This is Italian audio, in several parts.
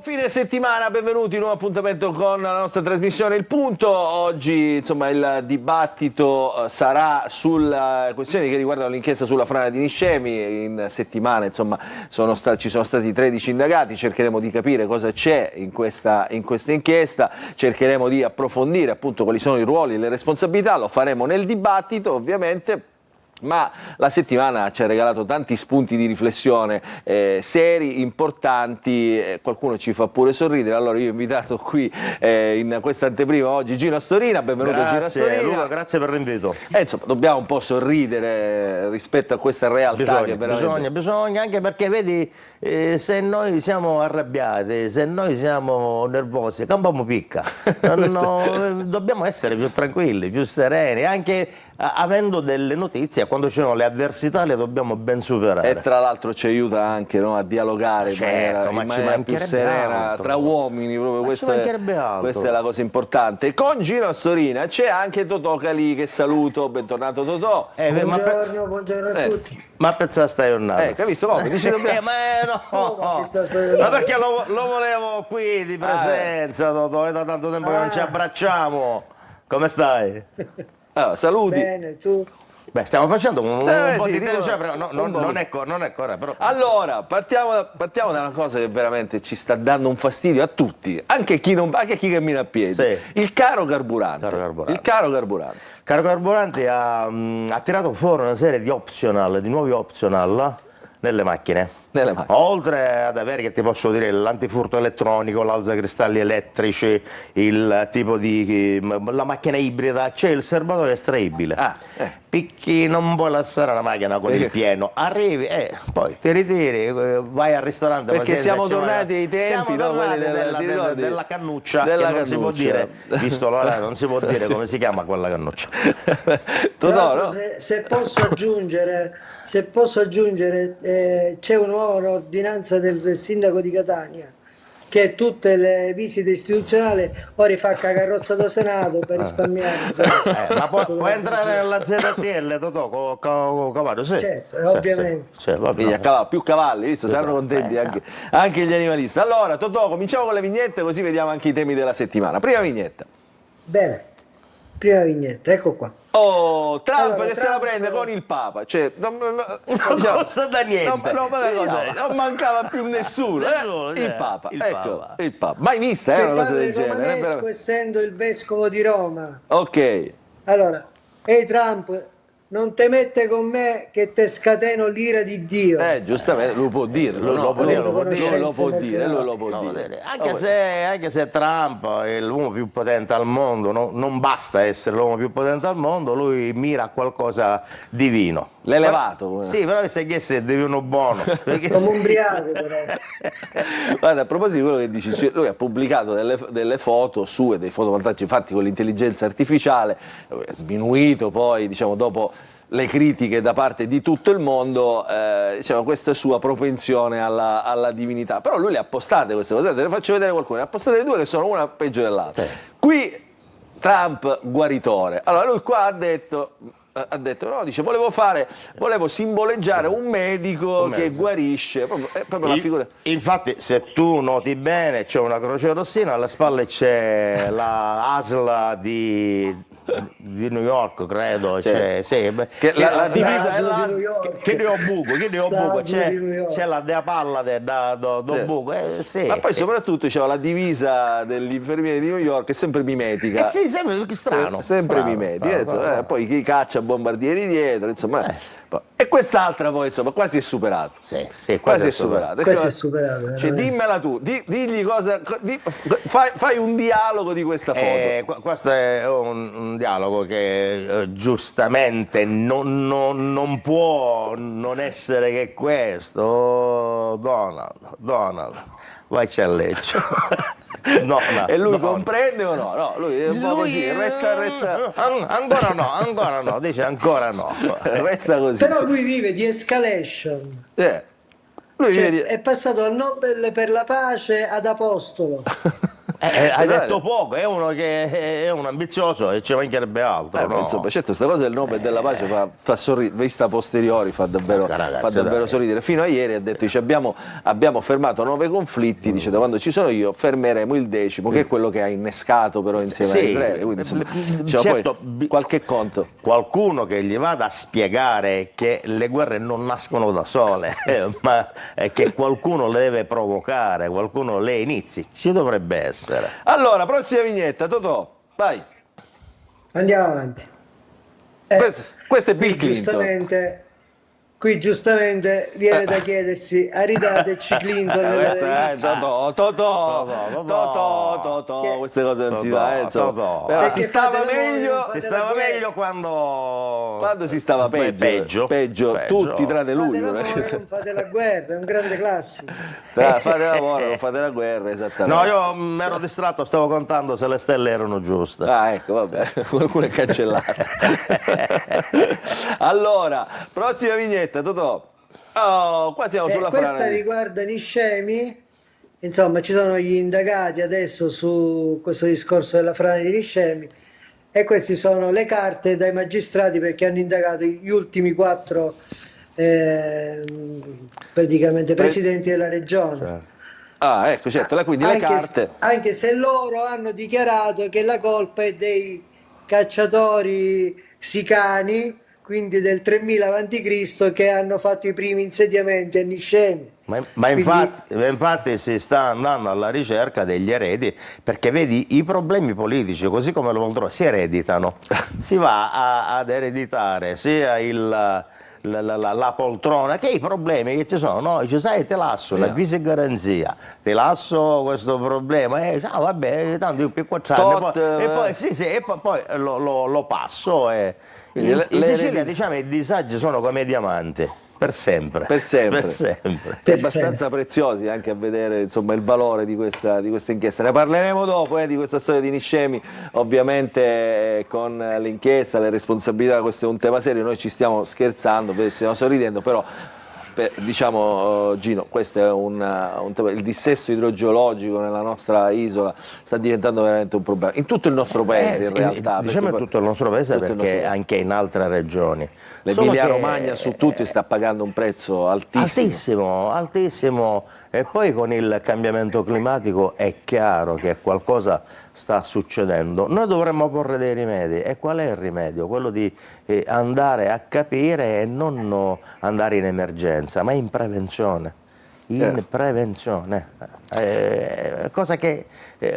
Fine settimana, benvenuti, nuovo appuntamento con la nostra trasmissione Il Punto. Oggi insomma il dibattito sarà sulle questioni che riguardano l'inchiesta sulla frana di Niscemi. In settimana insomma ci sono stati 13 indagati, cercheremo di capire cosa c'è in questa inchiesta, cercheremo di approfondire appunto quali sono i ruoli e le responsabilità, lo faremo nel dibattito ovviamente. Ma la settimana ci ha regalato tanti spunti di riflessione seri, importanti, qualcuno ci fa pure sorridere. Allora io ho invitato qui in questa anteprima oggi Gino Astorina, benvenuto. Grazie, Gino Astorina. Luca, grazie per l'invito. Insomma, dobbiamo un po' sorridere rispetto a questa realtà. Bisogna, anche perché vedi, se noi siamo arrabbiati, se noi siamo nervosi, cambiamo picca. Dobbiamo essere più tranquilli, più sereni, anche avendo delle notizie, quando ci sono le avversità le dobbiamo ben superare. E tra l'altro ci aiuta anche, no, a dialogare in maniera più serena tra uomini, proprio questa è la cosa importante. Con Gino Astorina c'è anche Totò Calì, che saluto, bentornato Totò. Buongiorno a tutti. Ma pensa stai giornata. Che visto come? Dici ma perché lo volevo qui di presenza, Totò, è da tanto tempo che non ci abbracciamo. Come stai? Allora, saluti. Bene, tu? Beh, stiamo facendo un po' di tempo, non è corretto, però. Allora, partiamo da una cosa che veramente ci sta dando un fastidio a tutti, anche chi cammina a piedi. Sì. Il caro carburante. Il caro carburante. Caro carburante ha tirato fuori una serie di nuovi optional nelle macchine. Oltre ad avere, che ti posso dire, l'antifurto elettronico, l'alzacristalli elettrici, il tipo di la macchina ibrida, c'è il serbatoio estraibile. Picchi, non puoi lasciare la macchina con il pieno, arrivi e poi ti ritiri, vai al ristorante. Perché siamo tornati ai tempi della cannuccia, che non si può dire, visto l'ora, non si può dire come si chiama quella cannuccia. Se posso aggiungere, c'è una nuova ordinanza del sindaco di Catania che tutte le visite istituzionali ora fa carrozza do Senato per risparmiare. Ma può entrare nella ZTL, Totò, cavallo? Sì. Certo, ovviamente. Più cavalli, visto? Saranno contenti anche gli animalisti. Allora, Totò, cominciamo con le vignette, così vediamo anche i temi della settimana. Prima vignetta. Bene, prima vignetta, ecco qua. Oh, Trump se la prende con il Papa, cioè non costa da niente, non mancava più nessuno. Il Papa. Mai vista che una cosa del genere? Romanesco, essendo il vescovo di Roma. Ok. Allora, Trump, non te mette con me che te scateno l'ira di Dio. Giustamente, lo può dire, lo può dire. Anche se Trump è l'uomo più potente al mondo, non basta essere l'uomo più potente al mondo, lui mira a qualcosa divino. L'elevato. Sì, però se chiesto è divino buono. Come ubriaco, però. Guarda, a proposito di quello che dici, lui ha pubblicato delle foto sue, dei fotomontaggi fatti con l'intelligenza artificiale, sminuito poi, diciamo, dopo le critiche da parte di tutto il mondo, diciamo, questa sua propensione alla divinità. Però lui le ha postate queste cose, te le faccio vedere qualcuna, ne ha postate due che sono una peggio dell'altra. Qui Trump guaritore. Allora lui qua ha detto no, dice volevo simboleggiare un medico che guarisce, proprio la figura. Infatti se tu noti bene c'è una croce rossina, alle spalle c'è la ASL di New York, credo, la divisa è che ne ho buco, c'è la dea palla do buco, ma poi soprattutto c'è la divisa degli infermieri di New York, è sempre mimetica, sempre strano, mimetica, poi chi caccia bombardieri dietro, insomma. E quest'altra poi, insomma, quasi è superato. Quasi è superato. Cioè, dimmela tu, digli cosa, fai un dialogo di questa foto. Questo è un dialogo che giustamente non può non essere che questo. Donald, vai a letto. E lui comprende o no? No, lui è un po' così, resta. Ancora no, dice ancora no. Resta così. Però lui vive di escalation. Lui è passato al Nobel per la pace ad apostolo. Hai detto poco, è uno che è un ambizioso e ci mancherebbe altro. No? Insomma, certo, questa cosa del Nobel della pace fa sorridere, vista a posteriori fa davvero, sorridere. Fino a ieri ha detto, dice, abbiamo fermato 9 conflitti, dice, da quando ci sono io fermeremo il 10º, che è quello che ha innescato però insieme a Israele. Quindi, insomma, certo, poi, qualche conto. Qualcuno che gli vada a spiegare che le guerre non nascono da sole, ma che qualcuno le deve provocare, qualcuno le inizi, ci dovrebbe essere. Allora, prossima vignetta, Totò, vai. Andiamo avanti. Questo è Bill Clinton. Qui giustamente viene da chiedersi, aridateci Clinton nella Totò, queste cose non si fanno. Però si stava meglio quando si stava peggio, tutti tranne lui. Non fate la guerra, è un grande classico. Fate lavoro, non fate la guerra, esattamente. No, io mi ero distratto, stavo contando se le stelle erano giuste. Ah, ecco, vabbè, qualcuno è cancellato. Allora, prossima vignetta, Totò. Oh, qua siamo sulla questa frana. riguarda Niscemi. Insomma, ci sono gli indagati adesso su questo discorso della frana di Niscemi e queste sono le carte dai magistrati perché hanno indagato gli ultimi 4 praticamente presidenti della regione. Ah, ecco, certo, quindi le carte. Anche se loro hanno dichiarato che la colpa è dei cacciatori sicani, quindi del 3000 a.C., che hanno fatto i primi insediamenti a Niscemi. Ma infatti si sta andando alla ricerca degli eredi, perché vedi i problemi politici, così come lo Moldova, si ereditano, si va ad ereditare sia la poltrona che i problemi che ci sono. No? Dice, sai, te lascio la visa e garanzia, ti lascio questo problema, vabbè, tanto io più 4 anni, e poi lo passo. In Sicilia diciamo i disagi sono come i diamanti, per sempre. Abbastanza preziosi anche a vedere, insomma, il valore di questa inchiesta. Ne parleremo dopo di questa storia di Niscemi, ovviamente con l'inchiesta, le responsabilità, questo è un tema serio, noi ci stiamo scherzando, stiamo sorridendo, però diciamo, Gino, questo è un tema, il dissesto idrogeologico nella nostra isola sta diventando veramente un problema in tutto il nostro paese, in realtà. Diciamo in tutto il nostro paese, perché anche in altre regioni. L'Emilia Romagna su tutti sta pagando un prezzo altissimo. Altissimo, e poi con il cambiamento climatico è chiaro che qualcosa sta succedendo. Noi dovremmo porre dei rimedi, e qual è il rimedio? Quello di andare a capire e non andare in emergenza, ma in prevenzione. Cosa che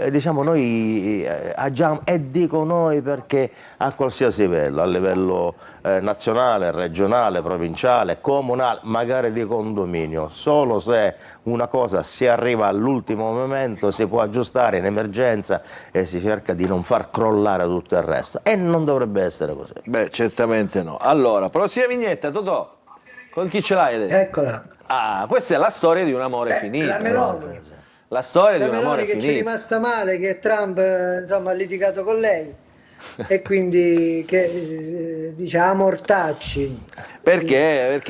diciamo noi agiamo, e dico noi perché a qualsiasi livello, a livello nazionale, regionale, provinciale, comunale, magari di condominio, solo se una cosa si arriva all'ultimo momento si può aggiustare in emergenza e si cerca di non far crollare tutto il resto, e non dovrebbe essere così. Beh, certamente no. Allora, prossima vignetta, Totò, con chi ce l'hai adesso? Eccola. Ah, questa è la storia di un amore finito. La Meloni. La storia di un amore che finito. ci è rimasta male, che Trump insomma ha litigato con lei e quindi che diciamo mortacci. Perché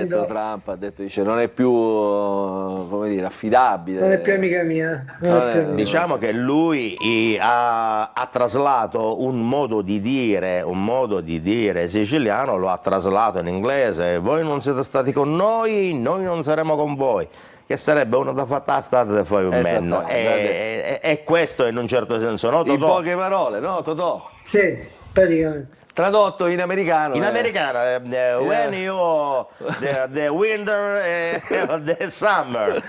Trump ha detto, dice, non è più come dire, affidabile. Non è più amica mia. Diciamo che lui ha traslato un modo di dire siciliano, lo ha traslato in inglese: voi non siete stati con noi non saremo con voi. Che sarebbe uno da fatta strada e poi un menno. E questo in un certo senso, no, Totò? In poche parole, no, Totò? Sì, praticamente. Tradotto in americano. In americano, when you the winter the summer.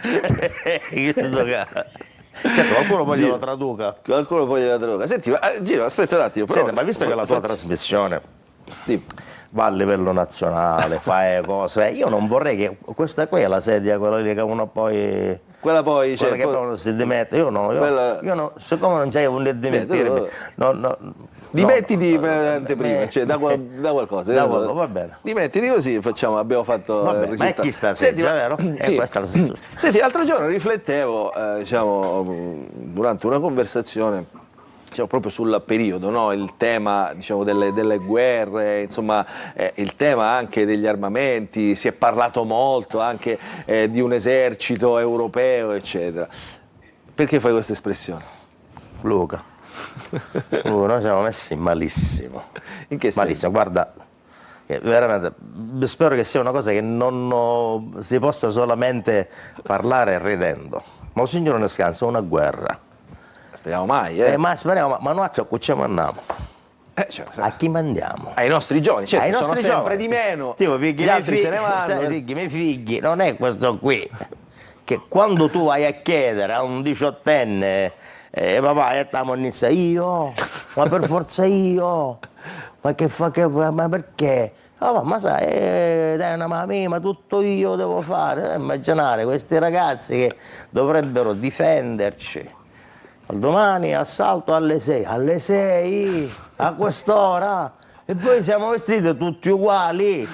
Certo, qualcuno poi glielo traduca. Senti, Gino, aspetta un attimo. Senti, ma visto che la tua trasmissione va a livello nazionale, fa cose, io non vorrei che questa qui è la sedia, quella lì che uno poi... Quella che poi si dimette, io no, siccome non c'è un dimettermi, dimettiti prima, cioè da qualcosa. Va bene. Dimettiti così abbiamo fatto il risultato. Ma è chi sta seggia, vero? Sì. Senti, l'altro giorno riflettevo, durante una conversazione, proprio sul periodo, no? Il tema, delle guerre, insomma, il tema anche degli armamenti, si è parlato molto anche di un esercito europeo, eccetera. Perché fai questa espressione? Luca, noi siamo messi malissimo. In che senso? Malissimo, guarda, veramente, spero che sia una cosa che non si possa solamente parlare ridendo. Ma signore ne scansa, una guerra. Speriamo mai, Ma speriamo, ma noi a ciò ci mandiamo. A chi mandiamo? Ai nostri giovani, certo, Ai sono nostri sempre giovani. di meno, Tipo, perché gli altri se ne vanno. I miei figli, non è questo qui, che quando tu vai a chiedere a un diciottenne, papà, stiamo inizia io, ma per forza io, ma che fa, ma perché? Oh, ma sai, dai una mamma, ma tutto io devo fare. Immaginare questi ragazzi che dovrebbero difenderci. Domani assalto alle 6, alle 6, a quest'ora, e poi siamo vestiti tutti uguali.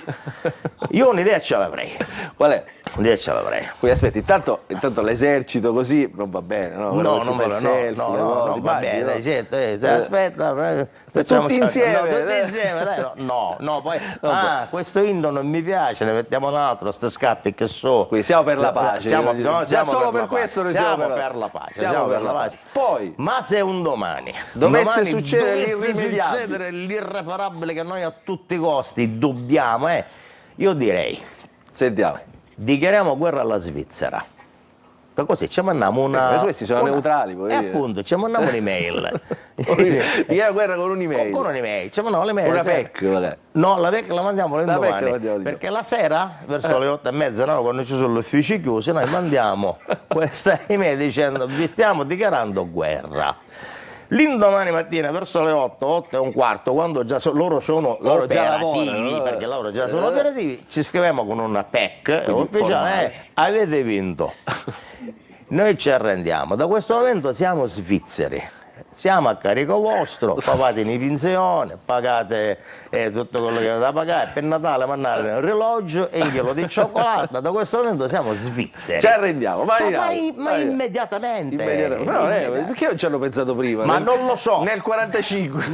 Io un'idea ce l'avrei. Qual è? Un'idea ce l'avrei. Poi aspetti, intanto l'esercito così non va bene, no? No, Si non fa va, il selfie, le cose, va immagini, bene, no? certo, aspetta, facciamo tutti insieme, tutti insieme, dai, no, poi, questo inno non mi piace, ne mettiamo un altro, sto scappi che so. Quindi siamo per la pace. Già solo per la questo pace. noi siamo per la pace. Siamo per la pace. Poi, ma se un domani dovesse succedere succedere l'irreparabile che noi a tutti i costi dobbiamo, io direi, sentiamo. dichiariamo guerra alla Svizzera. Così ci mandiamo una. Questi sono neutrali, poi. Appunto, ci mandiamo un'email. Io guerra con un'email. Con un'email, ci mandiamo l'email. Una PEC, magari. No, la PEC la mandiamo l'indomani. PEC Perché la sera, verso le 8:30, no, quando ci sono gli uffici chiusi, noi mandiamo questa email dicendo vi stiamo dichiarando guerra. L'indomani mattina verso le 8, 8 e un quarto, quando già loro sono Loro già operativi, lavorano, perché loro già sono operativi, ci scriviamo con una PEC ufficiale, avete vinto. Noi ci arrendiamo, da questo momento siamo svizzeri. Siamo a carico vostro, pagate in pensione, pagate tutto quello che avete da pagare, per Natale mandate un orologio e un chilo di cioccolata, da questo momento siamo svizzeri. Ci arrendiamo, ma immediatamente. Però, perché non ci hanno pensato prima? Ma non lo so. Nel 45. Ci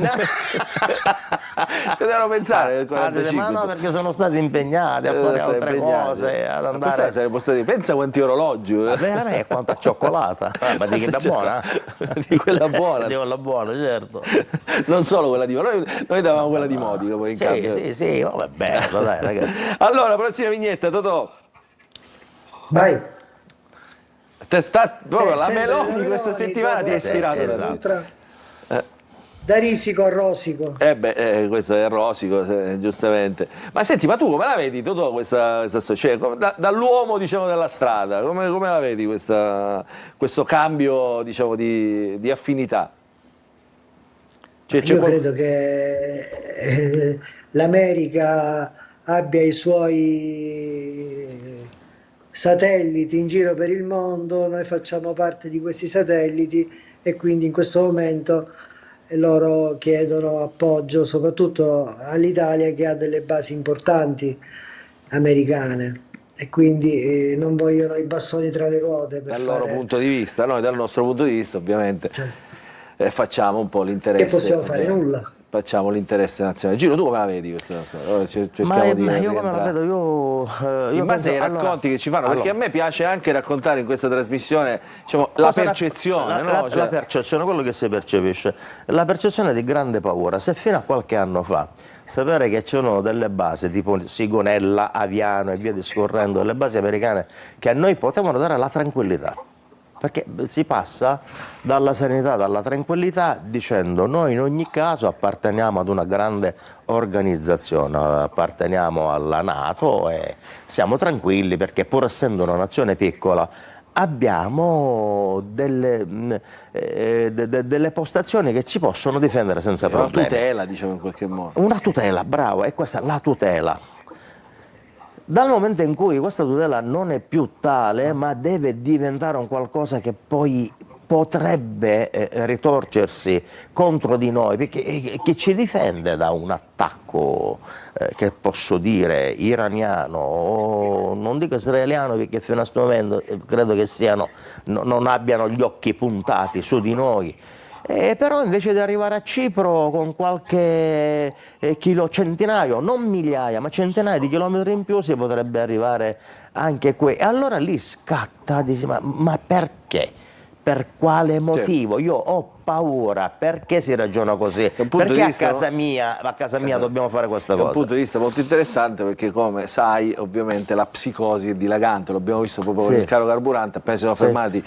devono pensare nel 45. Ma no, perché sono stati impegnati a fare altre cose, ad andare. Pensa quanti orologi. Veramente quanta cioccolata. Ma di che da buona? Di quella buona. Di quella buona, certo. Non solo quella di Modica, noi davamo quella di Modica poi in cambio. Sì, vabbè, bello, dai ragazzi. Allora, prossima vignetta, Totò. Vai. Proprio la Meloni la questa Meloni, settimana ti ha ispirato. Esatto. Da risico a rosico. Questo è rosico, giustamente. Ma senti, ma tu come la vedi, Totò, questa cioè, dall'uomo, diciamo, della strada, come la vedi questo cambio, diciamo, di affinità? Cioè, Io credo che l'America abbia i suoi satelliti in giro per il mondo, noi facciamo parte di questi satelliti e quindi in questo momento loro chiedono appoggio soprattutto all'Italia che ha delle basi importanti americane e quindi non vogliono i bastoni tra le ruote per dal loro punto di vista, noi dal nostro punto di vista ovviamente facciamo un po' l'interesse. Che possiamo fare? Nulla. Facciamo l'interesse nazionale. Giro, tu come la vedi questa storia? Ma io come la vedo? Io in base ai penso, racconti che ci fanno, perché a me piace anche raccontare in questa trasmissione, diciamo, la percezione, no? La percezione, quello che si percepisce, la percezione di grande paura. Se fino a qualche anno fa sapere che c'erano delle basi tipo Sigonella, Aviano e via discorrendo, delle basi americane che a noi potevano dare la tranquillità. Perché si passa dalla serenità, dalla tranquillità, dicendo noi in ogni caso apparteniamo ad una grande organizzazione, apparteniamo alla NATO e siamo tranquilli perché pur essendo una nazione piccola abbiamo delle postazioni che ci possono difendere senza problemi. Una tutela, diciamo, in qualche modo. Una tutela, bravo, è questa la tutela. Dal momento in cui questa tutela non è più tale, ma deve diventare un qualcosa che poi potrebbe ritorcersi contro di noi, perché che ci difende da un attacco, che posso dire, iraniano, o non dico israeliano, perché fino a questo momento credo che non abbiano gli occhi puntati su di noi. Però invece di arrivare a Cipro con qualche centinaio, non migliaia, ma centinaia di chilometri in più si potrebbe arrivare anche qui. E allora lì scatta, dici, ma perché? Per quale motivo? Io ho paura, perché si ragiona così? Perché a casa mia dobbiamo fare questa cosa? È un punto di vista molto interessante, perché come sai ovviamente la psicosi è dilagante, l'abbiamo visto proprio con il caro carburante, appena si sono fermati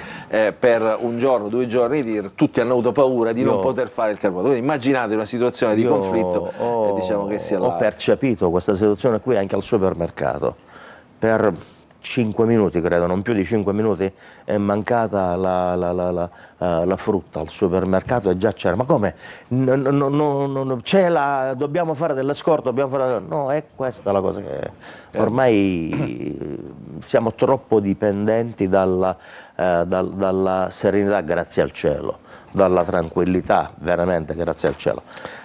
per un giorno, 2 giorni, tutti hanno avuto paura di non poter fare il carburante. Quindi immaginate una situazione di conflitto, diciamo che sia ho percepito questa situazione qui anche al supermercato. Per 5 minuti, credo, non più di 5 minuti, è mancata la frutta al supermercato e già c'era. Ma come? Dobbiamo fare delle scorte, No, è questa la cosa che ormai siamo troppo dipendenti dalla serenità, grazie al cielo, dalla tranquillità, veramente, grazie al cielo.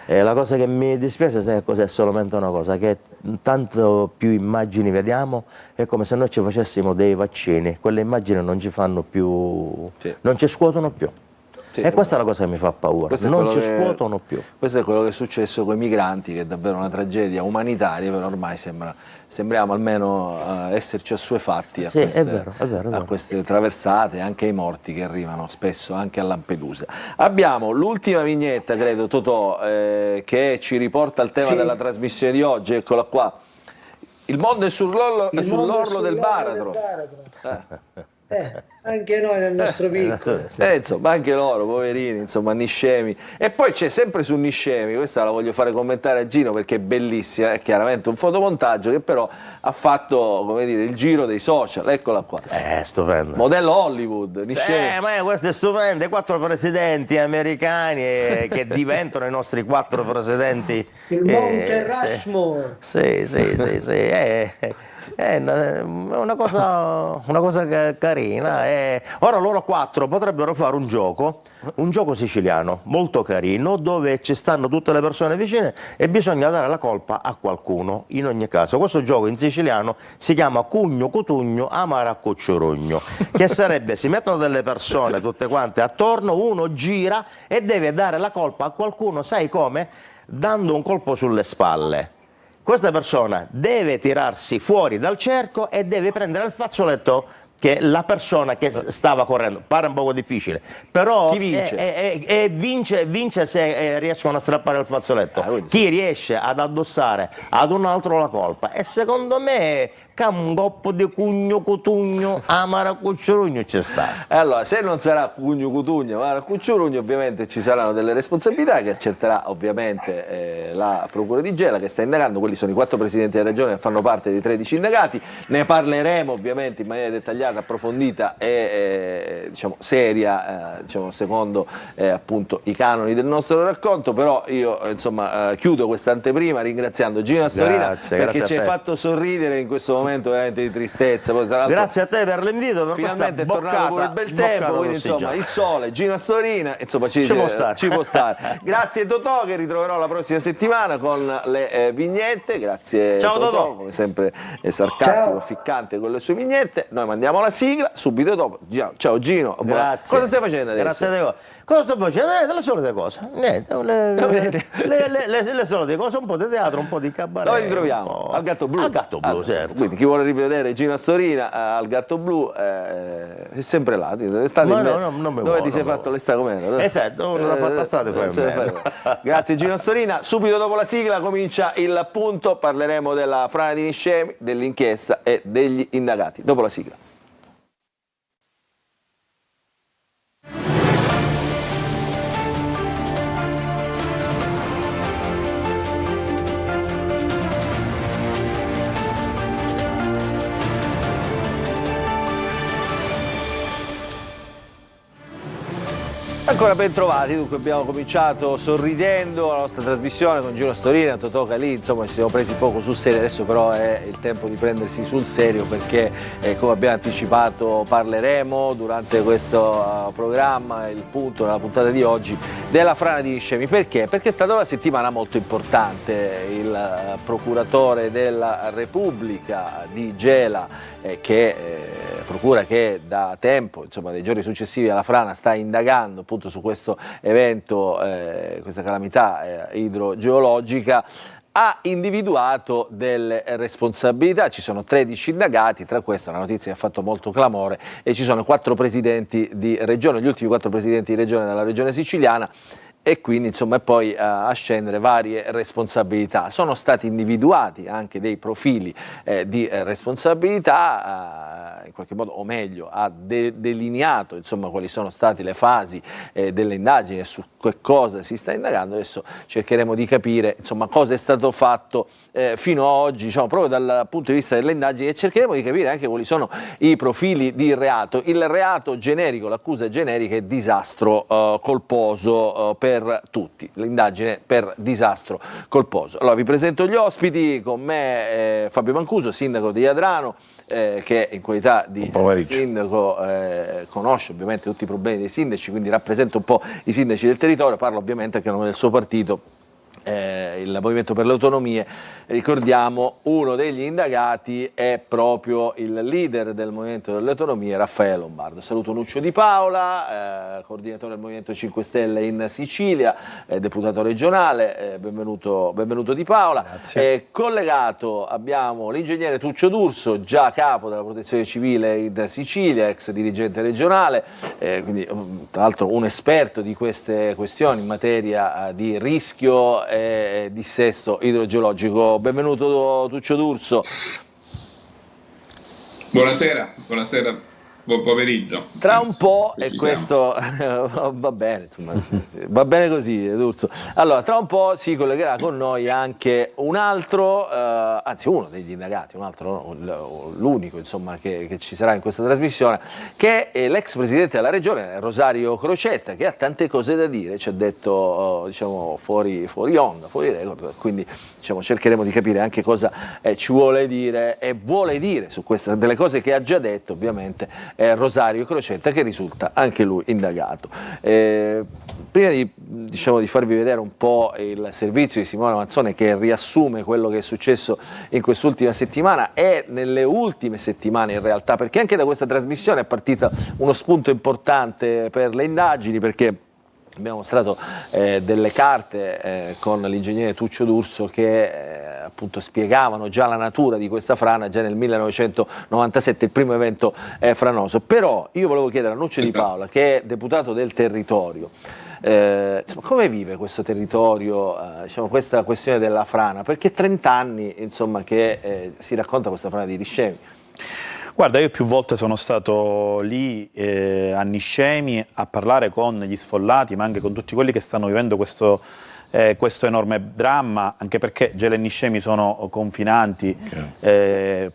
E la cosa che mi dispiace, sai cos'è? È solamente una cosa, che tanto più immagini vediamo, è come se noi ci facessimo dei vaccini, quelle immagini non ci fanno più, non ci scuotono più. E questa è la cosa che mi fa paura, non ci scuotono più. Questo è quello che è successo con i migranti, che è davvero una tragedia umanitaria, però ormai sembriamo almeno esserci assuefatti a queste traversate, anche ai morti che arrivano spesso anche a Lampedusa. Abbiamo l'ultima vignetta, credo, Totò, che ci riporta al tema della trasmissione di oggi, eccola qua. Il mondo è sull'orlo del baratro. Anche noi nel nostro piccolo. Insomma, anche loro, poverini, insomma, Niscemi. E poi c'è sempre su Niscemi, questa la voglio fare commentare a Gino perché è bellissima, è chiaramente un fotomontaggio che però ha fatto, come dire, il giro dei social, eccola qua. Stupendo. Modello Hollywood, Niscemi. Ma questo è stupendo, i 4 presidenti americani che diventano i nostri 4 presidenti. Il Monte Rushmore. Sì. È una cosa carina. Ora loro 4 potrebbero fare un gioco siciliano molto carino, dove ci stanno tutte le persone vicine e bisogna dare la colpa a qualcuno. In ogni caso, questo gioco in siciliano si chiama Cugno Cutugno Amara Cucciurugno, che sarebbe: si mettono delle persone tutte quante attorno, uno gira e deve dare la colpa a qualcuno, sai come? Dando un colpo sulle spalle. Questa persona deve tirarsi fuori dal cerco e deve prendere il fazzoletto che la persona che stava correndo. Pare un poco difficile, però chi vince? Vince se riescono a strappare il fazzoletto. Chi riesce ad addossare ad un altro la colpa. E secondo me un coppo di Cugno Cutugno Amara Cucciurugno ci sta. Allora, se non sarà Cugno Cutugno Amara Cucciurugno, ovviamente ci saranno delle responsabilità che accerterà ovviamente la Procura di Gela, che sta indagando. Quelli sono i 4 presidenti della regione che fanno parte dei 13 indagati. Ne parleremo ovviamente in maniera dettagliata, approfondita e diciamo seria, diciamo secondo appunto i canoni del nostro racconto. Però io insomma chiudo questa anteprima ringraziando Gino Astorina, perché ci hai fatto sorridere in questo momento veramente di tristezza. Poi, grazie a te per l'invito, per finalmente è tornato pure il bel tempo, quindi insomma il sole, Gino Astorina, insomma ci può stare. Grazie Totò, che ritroverò la prossima settimana con le vignette. Grazie. Ciao Totò, come sempre è sarcastico, ficcante con le sue vignette. Noi mandiamo la sigla subito dopo. Ciao Gino. Grazie. Cosa stai facendo adesso? Grazie a te. Cosa sto facendo? Le solite cose. Niente, le solite cose, un po' di teatro, un po' di cabaret. Dove ti troviamo? Al Gatto Blu. Al Gatto Blu, certo. Quindi chi vuole rivedere Gino Astorina al Gatto Blu è sempre là. Dove ti sei fatto l'estate com'era? Esatto, l'ha fatta strada poi. Grazie Gino Astorina. Subito dopo la sigla comincia il punto. Parleremo della frana di Niscemi, dell'inchiesta e degli indagati. Dopo la sigla. Ancora ben trovati, dunque abbiamo cominciato sorridendo la nostra trasmissione con Gino Astorina, Totò Calì, insomma ci siamo presi poco sul serio, adesso però è il tempo di prendersi sul serio perché come abbiamo anticipato parleremo durante questo programma, il punto nella puntata di oggi, della frana di Niscemi. Perché? Perché è stata una settimana molto importante. Il procuratore della Repubblica di Gela, procura che da tempo, insomma dei giorni successivi alla frana, sta indagando appunto su questo evento, questa calamità idrogeologica, ha individuato delle responsabilità. Ci sono 13 indagati, tra queste una notizia che ha fatto molto clamore, e ci sono 4 presidenti di regione, gli ultimi 4 presidenti di regione della regione siciliana, e quindi insomma poi a scendere varie responsabilità. Sono stati individuati anche dei profili di responsabilità, in qualche modo, o meglio, ha delineato insomma quali sono state le fasi delle indagini e su che cosa si sta indagando. Adesso cercheremo di capire insomma cosa è stato fatto fino ad oggi, diciamo, proprio dal punto di vista delle indagini, e cercheremo di capire anche quali sono i profili di reato. Il reato generico, l'accusa generica è disastro colposo per tutti, l'indagine per disastro colposo. Allora vi presento gli ospiti, con me Fabio Mancuso, sindaco di Adrano, che in qualità di sindaco conosce ovviamente tutti i problemi dei sindaci, quindi rappresenta un po' i sindaci del territorio, parla ovviamente anche a nome del suo partito, il Movimento per le Autonomie. Ricordiamo, uno degli indagati è proprio il leader del Movimento delle Autonomie, Raffaele Lombardo. Saluto Nuccio Di Paola, coordinatore del Movimento 5 Stelle in Sicilia, deputato regionale, benvenuto Di Paola. Collegato abbiamo l'ingegnere Tuccio D'Urso, già capo della Protezione Civile in Sicilia, ex dirigente regionale, quindi tra l'altro un esperto di queste questioni in materia di rischio e dissesto idrogeologico. Benvenuto Tuccio D'Urso. Buonasera, buon pomeriggio. Tra un po', e questo va bene, insomma, va bene così, D'Urso. Allora, tra un po' si collegherà con noi anche un altro, anzi uno degli indagati, un altro, l'unico insomma che ci sarà in questa trasmissione, che è l'ex presidente della regione, Rosario Crocetta, che ha tante cose da dire, ci ha detto diciamo fuori onda, fuori record, quindi diciamo, cercheremo di capire anche cosa ci vuole dire e vuole dire su queste, delle cose che ha già detto ovviamente Rosario Crocetta, che risulta anche lui indagato. Prima di farvi vedere un po' il servizio di Simona Mazzone, che riassume quello che è successo in quest'ultima settimana e nelle ultime settimane in realtà, perché anche da questa trasmissione è partito uno spunto importante per le indagini, perché abbiamo mostrato delle carte con l'ingegnere Tuccio D'Urso che appunto spiegavano già la natura di questa frana già nel 1997, il primo evento franoso. Però io volevo chiedere a Nuccio Di Paola, che è deputato del territorio, insomma, come vive questo territorio diciamo, questa questione della frana? Perché 30 anni insomma, che si racconta questa frana di Niscemi. Guarda, io più volte sono stato lì a Niscemi a parlare con gli sfollati, ma anche con tutti quelli che stanno vivendo questo enorme dramma, anche perché Gela e Niscemi sono confinanti,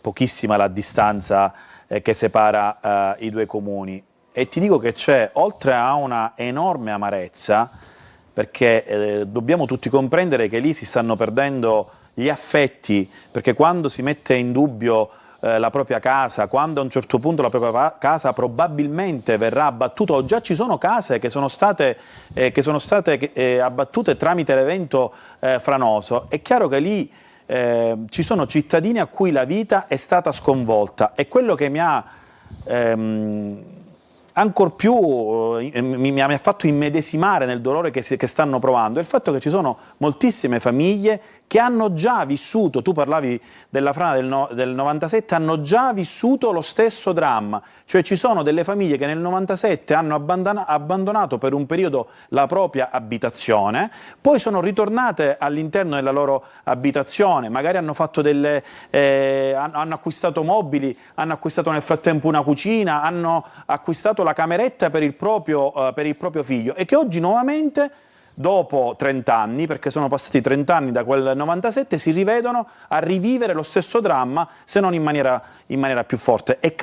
pochissima la distanza che separa i due comuni. E ti dico che c'è, oltre a una enorme amarezza, perché dobbiamo tutti comprendere che lì si stanno perdendo gli affetti, perché quando si mette in dubbio la propria casa, quando a un certo punto la propria casa probabilmente verrà abbattuta, o già ci sono case che sono state abbattute tramite l'evento franoso, è chiaro che lì ci sono cittadini a cui la vita è stata sconvolta, e quello che mi ha ancor più mi ha fatto immedesimare nel dolore che stanno provando è il fatto che ci sono moltissime famiglie che hanno già vissuto, tu parlavi della frana del 97, hanno già vissuto lo stesso dramma, cioè ci sono delle famiglie che nel 97 hanno abbandonato per un periodo la propria abitazione, poi sono ritornate all'interno della loro abitazione, magari hanno fatto hanno acquistato mobili, hanno acquistato nel frattempo una cucina, hanno acquistato la cameretta per il proprio figlio, e che oggi nuovamente, dopo 30 anni, perché sono passati 30 anni da quel 97, si rivedono a rivivere lo stesso dramma, se non in maniera più forte. È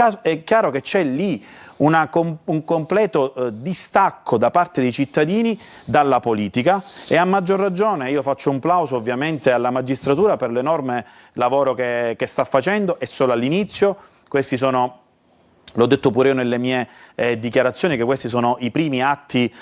chiaro che c'è lì un completo distacco da parte dei cittadini dalla politica, e a maggior ragione io faccio un plauso ovviamente alla magistratura per l'enorme lavoro che sta facendo. È solo all'inizio, questi sono... L'ho detto pure io nelle mie dichiarazioni, che questi sono i primi atti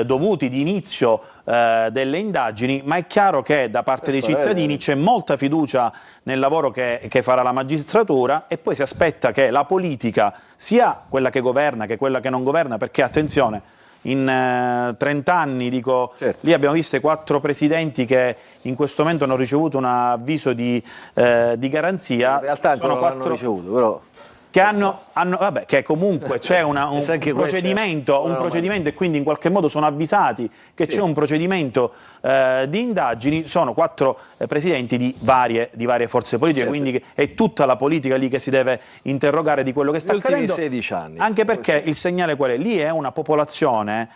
dovuti di inizio delle indagini, ma è chiaro che da parte dei cittadini c'è molta fiducia nel lavoro che farà la magistratura, e poi si aspetta che la politica, sia quella che governa che quella che non governa, perché attenzione, in 30 anni, dico, certo. Lì abbiamo visto 4 presidenti che in questo momento hanno ricevuto un avviso di garanzia. In realtà ancora sono non l'hanno 4 ricevuto, però... che vabbè, che comunque c'è un procedimento e quindi in qualche modo sono avvisati che c'è un procedimento di indagini. Sono 4 presidenti di varie forze politiche, certo. quindi è tutta la politica lì che si deve interrogare di quello che sta accadendo. 16 anni. Anche perché il segnale qual è? Lì è una popolazione,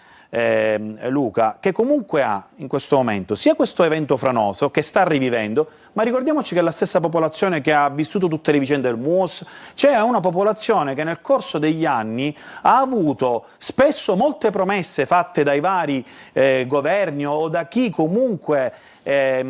Luca, che comunque ha in questo momento sia questo evento franoso che sta rivivendo, ma ricordiamoci che è la stessa popolazione che ha vissuto tutte le vicende del MUOS, cioè una popolazione che nel corso degli anni ha avuto spesso molte promesse fatte dai vari governi o da chi comunque è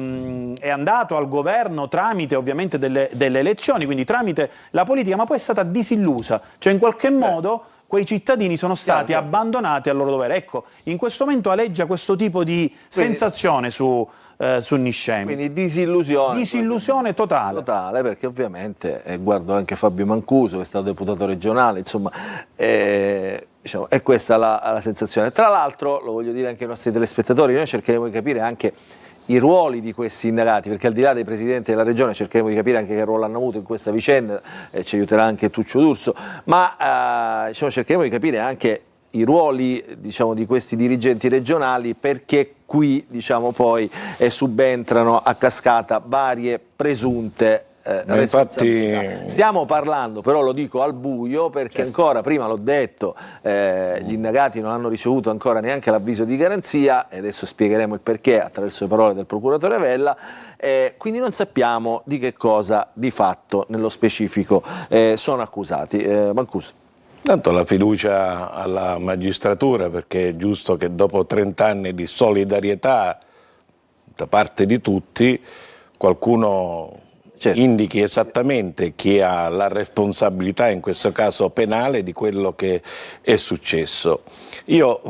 andato al governo tramite ovviamente delle elezioni, quindi tramite la politica, ma poi è stata disillusa, cioè in qualche modo quei cittadini sono stati abbandonati al loro dovere. Ecco, in questo momento aleggia questo tipo di sensazione su Niscemi. Quindi disillusione. Disillusione totale. Totale, perché ovviamente, guardo anche Fabio Mancuso, che è stato deputato regionale, insomma, diciamo, è questa la sensazione. Tra l'altro, lo voglio dire anche ai nostri telespettatori, noi cercheremo di capire anche i ruoli di questi indagati, perché al di là dei presidenti della regione cercheremo di capire anche che ruolo hanno avuto in questa vicenda, ci aiuterà anche Tuccio D'Urso, ma diciamo, cercheremo di capire anche i ruoli, diciamo, di questi dirigenti regionali, perché qui, diciamo, poi subentrano a cascata varie presunte infatti stiamo parlando, però lo dico al buio perché ancora, prima l'ho detto, gli indagati non hanno ricevuto ancora neanche l'avviso di garanzia e adesso spiegheremo il perché attraverso le parole del procuratore Vella, quindi non sappiamo di che cosa di fatto nello specifico sono accusati. Mancuso. tanto la fiducia alla magistratura, perché è giusto che dopo 30 anni di solidarietà da parte di tutti qualcuno indichi esattamente chi ha la responsabilità, in questo caso penale, di quello che è successo. Io,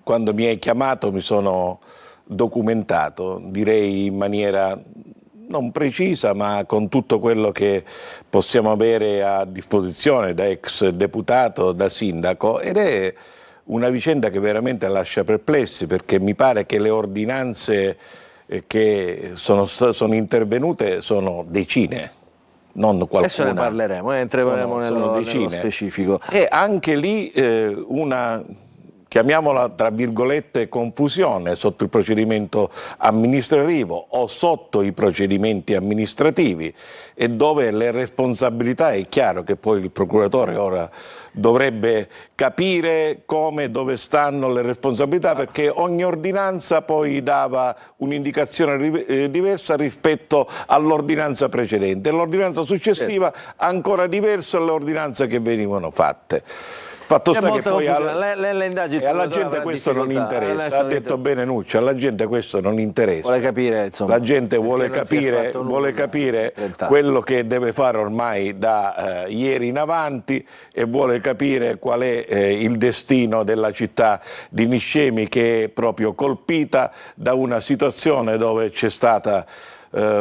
quando mi hai chiamato, mi sono documentato, direi in maniera non precisa, ma con tutto quello che possiamo avere a disposizione da ex deputato, da sindaco, ed è una vicenda che veramente lascia perplessi, perché mi pare che le ordinanze che sono intervenute sono decine, non qualcuna. Adesso ne parleremo, entreremo nello specifico. E anche lì una, chiamiamola tra virgolette, confusione sotto il procedimento amministrativo o sotto i procedimenti amministrativi, e dove le responsabilità, è chiaro che poi il procuratore ora dovrebbe capire come, dove stanno le responsabilità, perché ogni ordinanza poi dava un'indicazione diversa rispetto all'ordinanza precedente, l'ordinanza successiva ancora diversa all'ordinanze che venivano fatte. Fatto sta che poi alla gente questo non interessa, ha detto bene Nuccio, alla gente questo non interessa. Vuole capire, insomma, la gente vuole capire quello che deve fare ormai da ieri in avanti, e vuole capire qual è il destino della città di Niscemi, che è proprio colpita da una situazione dove c'è stata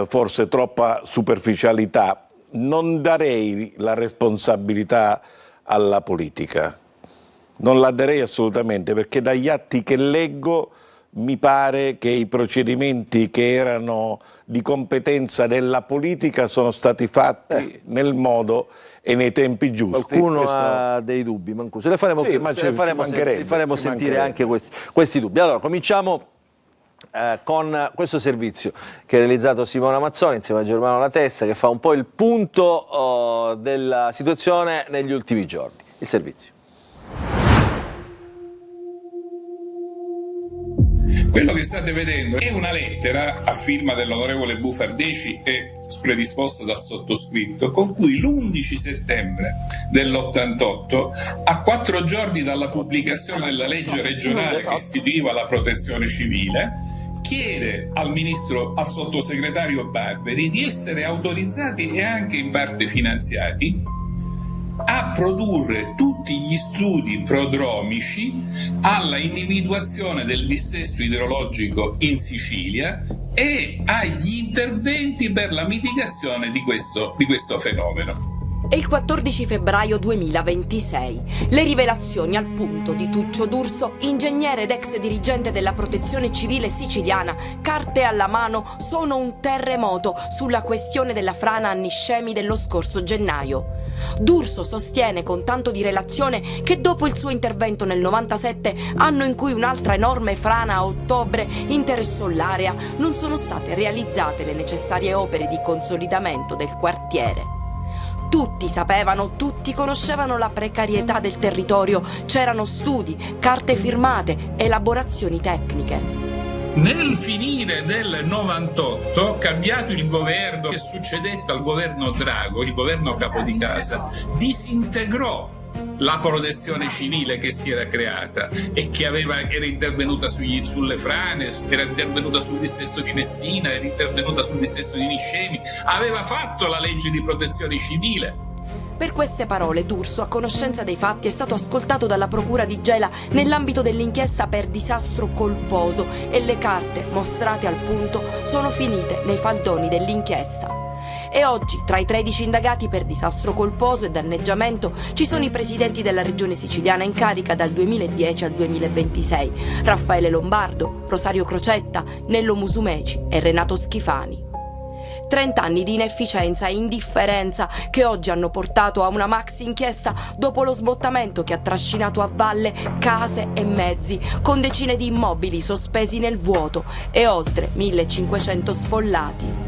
forse troppa superficialità. Non darei la responsabilità alla politica, non la darei assolutamente, perché dagli atti che leggo mi pare che i procedimenti che erano di competenza della politica sono stati fatti nel modo e nei tempi giusti. Qualcuno ha dei dubbi, Mancuso. Le faremo, sentire anche questi dubbi. Allora, cominciamo con questo servizio che ha realizzato Simona Mazzoni insieme a Germano La Testa, che fa un po' il punto della situazione negli ultimi giorni. Il servizio. Quello che state vedendo è una lettera a firma dell'onorevole Bufardeci e predisposta dal sottoscritto, con cui l'11 settembre dell'88, a 4 giorni dalla pubblicazione della legge regionale che istituiva la protezione civile, chiede al sottosegretario Barberi di essere autorizzati e anche in parte finanziati a produrre tutti gli studi prodromici alla individuazione del dissesto idrologico in Sicilia e agli interventi per la mitigazione di questo fenomeno. È il 14 febbraio 2026. Le rivelazioni al punto di Tuccio D'Urso, ingegnere ed ex dirigente della Protezione Civile siciliana, carte alla mano, sono un terremoto sulla questione della frana a Niscemi dello scorso gennaio. D'Urso sostiene con tanto di relazione che dopo il suo intervento nel 97, anno in cui un'altra enorme frana a ottobre interessò l'area, non sono state realizzate le necessarie opere di consolidamento del quartiere. Tutti sapevano, tutti conoscevano la precarietà del territorio, c'erano studi, carte firmate, elaborazioni tecniche. Nel finire del 98, cambiato il governo che succedette al governo Drago, il governo capo di casa, disintegrò la protezione civile che si era creata e che era intervenuta sulle frane, era intervenuta sul dissesto di Messina, era intervenuta sul dissesto di Niscemi, aveva fatto la legge di protezione civile. Per queste parole D'Urso, a conoscenza dei fatti, è stato ascoltato dalla procura di Gela nell'ambito dell'inchiesta per disastro colposo e le carte mostrate al punto sono finite nei faldoni dell'inchiesta. E oggi, tra i 13 indagati per disastro colposo e danneggiamento, ci sono i presidenti della regione siciliana in carica dal 2010 al 2026, Raffaele Lombardo, Rosario Crocetta, Nello Musumeci e Renato Schifani. 30 anni di inefficienza e indifferenza che oggi hanno portato a una maxi inchiesta dopo lo smottamento che ha trascinato a valle case e mezzi, con decine di immobili sospesi nel vuoto e oltre 1500 sfollati.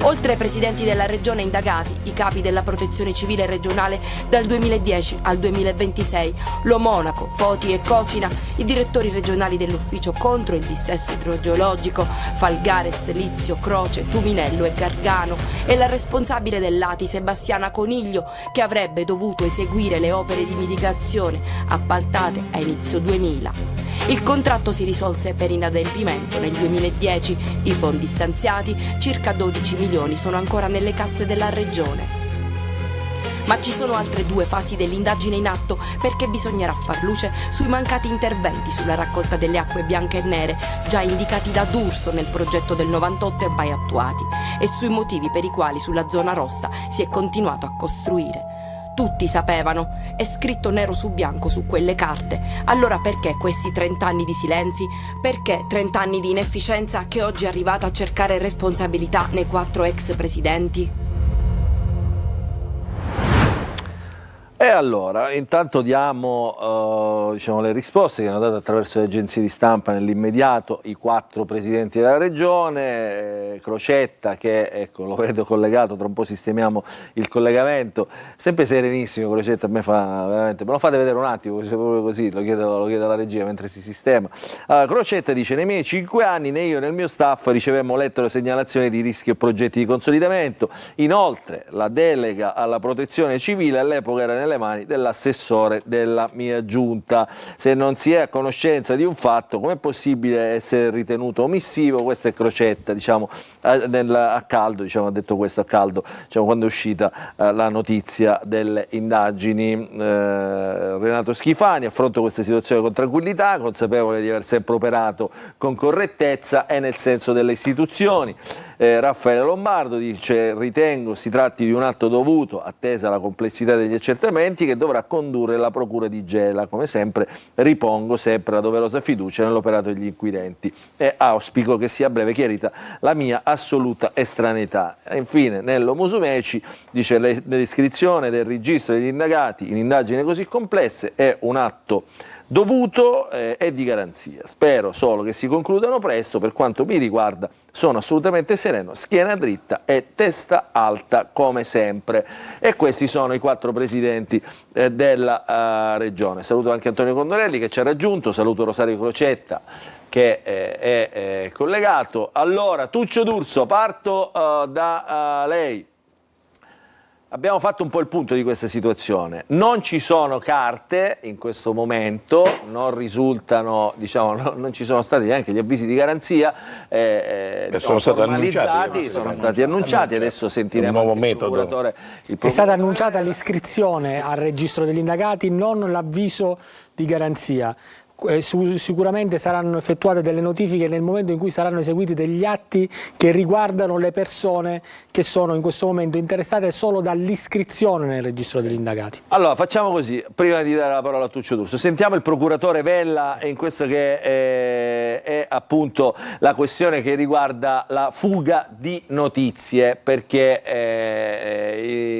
Oltre ai presidenti della regione indagati, i capi della protezione civile regionale dal 2010 al 2026, Lo Monaco, Foti e Cocina, i direttori regionali dell'ufficio contro il dissesto idrogeologico, Falgares, Lizio, Croce, Tuminello e Gargano, e la responsabile dell'ATI Sebastiana Coniglio, che avrebbe dovuto eseguire le opere di mitigazione appaltate a inizio 2000. Il contratto si risolse per inadempimento nel 2010, i fondi stanziati, circa 12 milioni, sono ancora nelle casse della regione. Ma ci sono altre 2 fasi dell'indagine in atto, perché bisognerà far luce sui mancati interventi sulla raccolta delle acque bianche e nere, già indicati da D'Urso nel progetto del 98 e mai attuati, e sui motivi per i quali sulla zona rossa si è continuato a costruire. Tutti sapevano, è scritto nero su bianco su quelle carte. Allora perché questi 30 anni di silenzi? Perché 30 anni di inefficienza che oggi è arrivata a cercare responsabilità nei 4 ex presidenti? E allora, intanto diamo diciamo, le risposte che hanno dato attraverso le agenzie di stampa nell'immediato i 4 presidenti della regione, Crocetta che, ecco, lo vedo collegato, tra un po' sistemiamo il collegamento, sempre serenissimo Crocetta, a me fa veramente, me lo fate vedere un attimo, proprio così, lo chiedo alla regia mentre si sistema. Allora, Crocetta dice, nei miei 5 anni né io né il mio staff ricevemmo lettere o segnalazioni di rischi o progetti di consolidamento, inoltre la delega alla protezione civile all'epoca era nelle mani dell'assessore della mia giunta. Se non si è a conoscenza di un fatto, com'è possibile essere ritenuto omissivo? Questa è Crocetta, diciamo, a caldo, diciamo, ha detto questo a caldo, diciamo, quando è uscita la notizia delle indagini. Renato Schifani affronta questa situazione con tranquillità, consapevole di aver sempre operato con correttezza e nel senso delle istituzioni. Raffaele Lombardo dice, ritengo si tratti di un atto dovuto, attesa la complessità degli accertamenti, che dovrà condurre la procura di Gela. Come sempre ripongo sempre la doverosa fiducia nell'operato degli inquirenti e auspico che sia a breve chiarita la mia assoluta estraneità. E infine Nello Musumeci dice, l'iscrizione del registro degli indagati in indagini così complesse è un atto dovuto e di garanzia. Spero solo che si concludano presto. Per quanto mi riguarda sono assolutamente sereno, schiena dritta e testa alta come sempre. E questi sono i 4 presidenti della regione. Saluto anche Antonio Condorelli che ci ha raggiunto, saluto Rosario Crocetta che è collegato. Allora, Tuccio D'Urso, parto da lei. Abbiamo fatto un po' il punto di questa situazione, non ci sono carte in questo momento, non risultano, diciamo, non ci sono stati neanche gli avvisi di garanzia, sono stati annunciati, adesso sentiremo un nuovo metodo. È stata annunciata l'iscrizione al registro degli indagati, non l'avviso di garanzia. sicuramente saranno effettuate delle notifiche nel momento in cui saranno eseguiti degli atti che riguardano le persone che sono in questo momento interessate solo dall'iscrizione nel registro degli indagati. Allora facciamo così, prima di dare la parola a Tuccio D'Urso, sentiamo il procuratore Vella in questo che è appunto la questione che riguarda la fuga di notizie, perché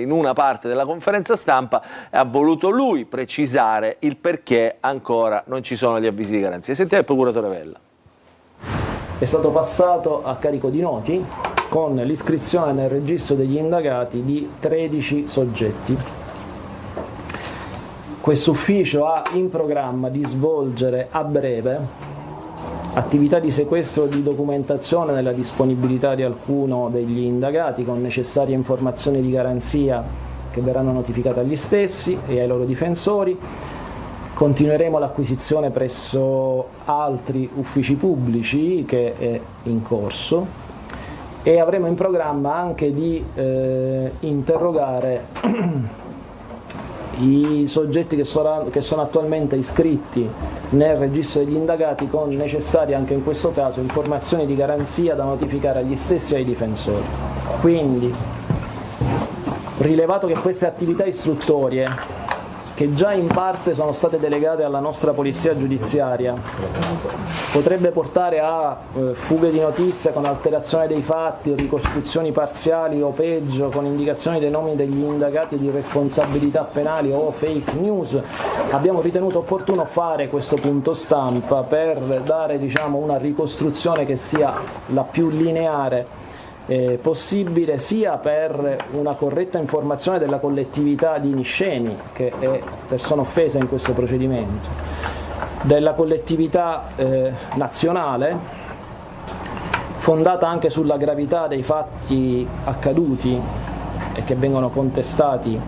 in una parte della conferenza stampa ha voluto lui precisare il perché ancora non ci sono gli avvisi di garanzia. Sentiamo il procuratore Vella. È stato passato a carico di noti con l'iscrizione nel registro degli indagati di 13 soggetti. Questo ufficio ha in programma di svolgere a breve attività di sequestro di documentazione nella disponibilità di alcuno degli indagati con necessarie informazioni di garanzia che verranno notificate agli stessi e ai loro difensori. Continueremo l'acquisizione presso altri uffici pubblici che è in corso e avremo in programma anche di interrogare i soggetti che sono attualmente iscritti nel registro degli indagati con necessarie anche in questo caso informazioni di garanzia da notificare agli stessi e ai difensori. Quindi, rilevato che queste attività istruttorie che già in parte sono state delegate alla nostra polizia giudiziaria, potrebbe portare a fughe di notizie con alterazione dei fatti o ricostruzioni parziali o peggio con indicazioni dei nomi degli indagati di responsabilità penali o fake news. Abbiamo ritenuto opportuno fare questo punto stampa per dare una ricostruzione che sia la più lineare possibile, sia per una corretta informazione della collettività di Niscemi, che è persona offesa in questo procedimento, della collettività nazionale, fondata anche sulla gravità dei fatti accaduti e che vengono contestati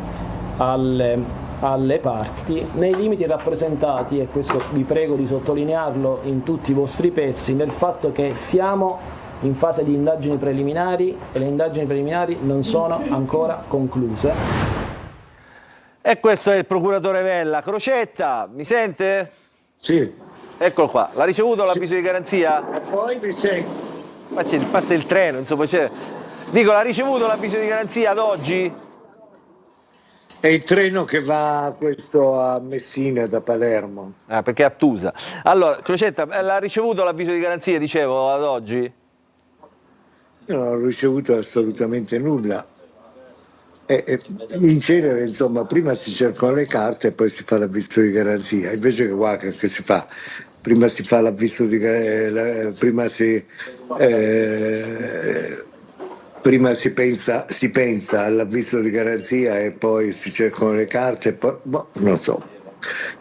alle parti, nei limiti rappresentati, e questo vi prego di sottolinearlo in tutti i vostri pezzi, nel fatto che siamo in fase di indagini preliminari e le indagini preliminari non sono ancora concluse. E questo è il procuratore Vella. Crocetta, mi sente? Sì. Eccolo qua. L'ha ricevuto l'avviso di garanzia? Poi mi sento. Ma passa il treno, insomma. Dico, l'ha ricevuto l'avviso di garanzia ad oggi? È il treno che va questo a Messina da Palermo. Ah, perché è a Tusa. Allora, Crocetta, l'ha ricevuto l'avviso di garanzia, dicevo, ad oggi? Io non ho ricevuto assolutamente nulla. In genere, insomma, prima si cercano le carte e poi si fa l'avviso di garanzia. Invece che qua che si fa? Prima si fa l'avviso di prima si pensa all'avviso di garanzia e poi si cercano le carte e poi non so.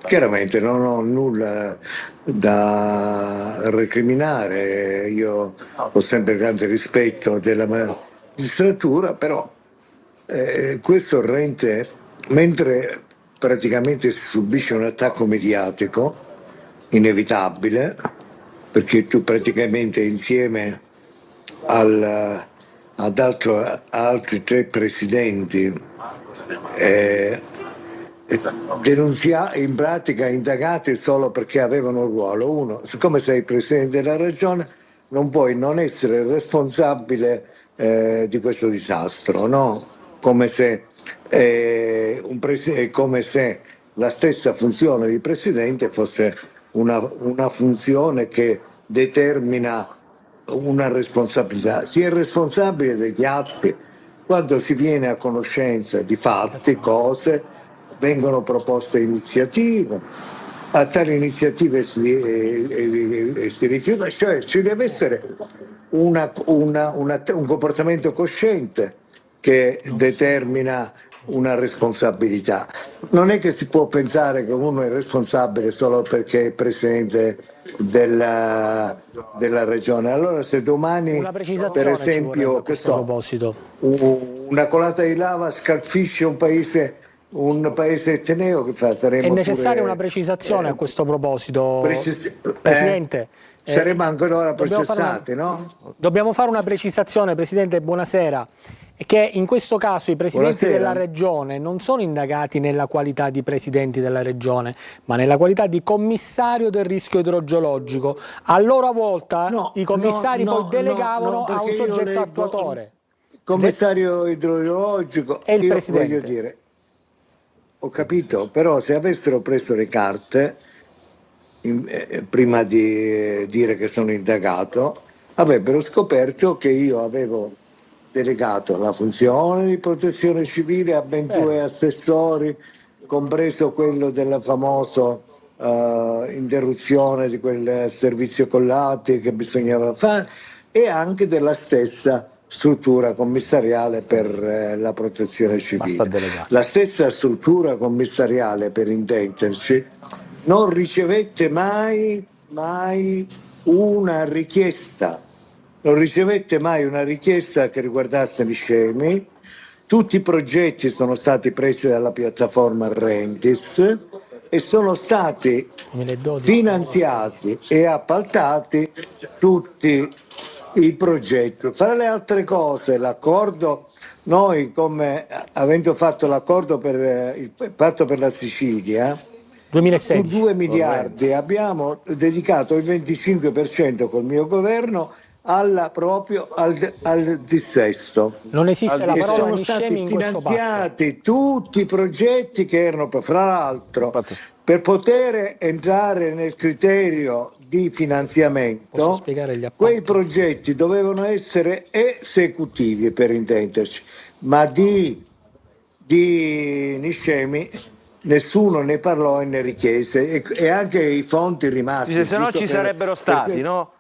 Chiaramente non ho nulla da recriminare, io ho sempre grande rispetto della magistratura, però questo rende, mentre praticamente si subisce un attacco mediatico inevitabile, perché tu praticamente insieme ad altri 3 presidenti in pratica indagati solo perché avevano un ruolo. Uno, siccome sei presidente della regione, non puoi non essere responsabile di questo disastro, no? Come se la stessa funzione di presidente fosse una funzione che determina una responsabilità. Si è responsabile degli atti quando si viene a conoscenza di fatti, cose, vengono proposte iniziative, a tali iniziative si rifiuta, cioè ci deve essere un comportamento cosciente che determina una responsabilità. Non è che si può pensare che uno è responsabile solo perché è presidente della regione. Allora se domani, per esempio, una colata di lava scalfisce un paese etneo, che fa? È necessaria una precisazione a questo proposito, Presidente. Saremo ancora processati, no? Dobbiamo fare una precisazione, Presidente, buonasera. è che in questo caso i presidenti Buonasera. della regione non sono indagati nella qualità di presidenti della regione, ma nella qualità di commissario del rischio idrogeologico. A loro volta i commissari poi delegavano a un perché io soggetto leggo attuatore. Commissario idrogeologico E il io presidente. voglio dire, ho capito, però se avessero preso le carte prima di dire che sono indagato, avrebbero scoperto che io avevo delegato la funzione di protezione civile a ben 2 assessori, compreso quello della famosa interruzione di quel servizio collati che bisognava fare, e anche della stessa struttura commissariale per la protezione civile. La stessa struttura commissariale, per intenderci, non ricevette mai una richiesta. Non ricevette mai una richiesta che riguardasse Niscemi. Tutti i progetti sono stati presi dalla piattaforma Rentis e sono stati 2012. finanziati e appaltati tutti i progetti. Fra le altre cose, l'accordo, noi come avendo fatto l'accordo per il patto per la Sicilia, 2016. su 2 miliardi abbiamo dedicato il 25% col mio governo proprio al dissesto. Non esiste la E parola sono Niscemi stati in questo patto. finanziati tutti i progetti che erano, fra l'altro, per poter entrare nel criterio di Posso finanziamento, spiegare gli appalti? quei progetti dovevano essere esecutivi, per intenderci, ma di Niscemi nessuno ne parlò e ne richiese, e anche i fondi rimasti. Dice, se no giusto ci per- sarebbero stati, perché no?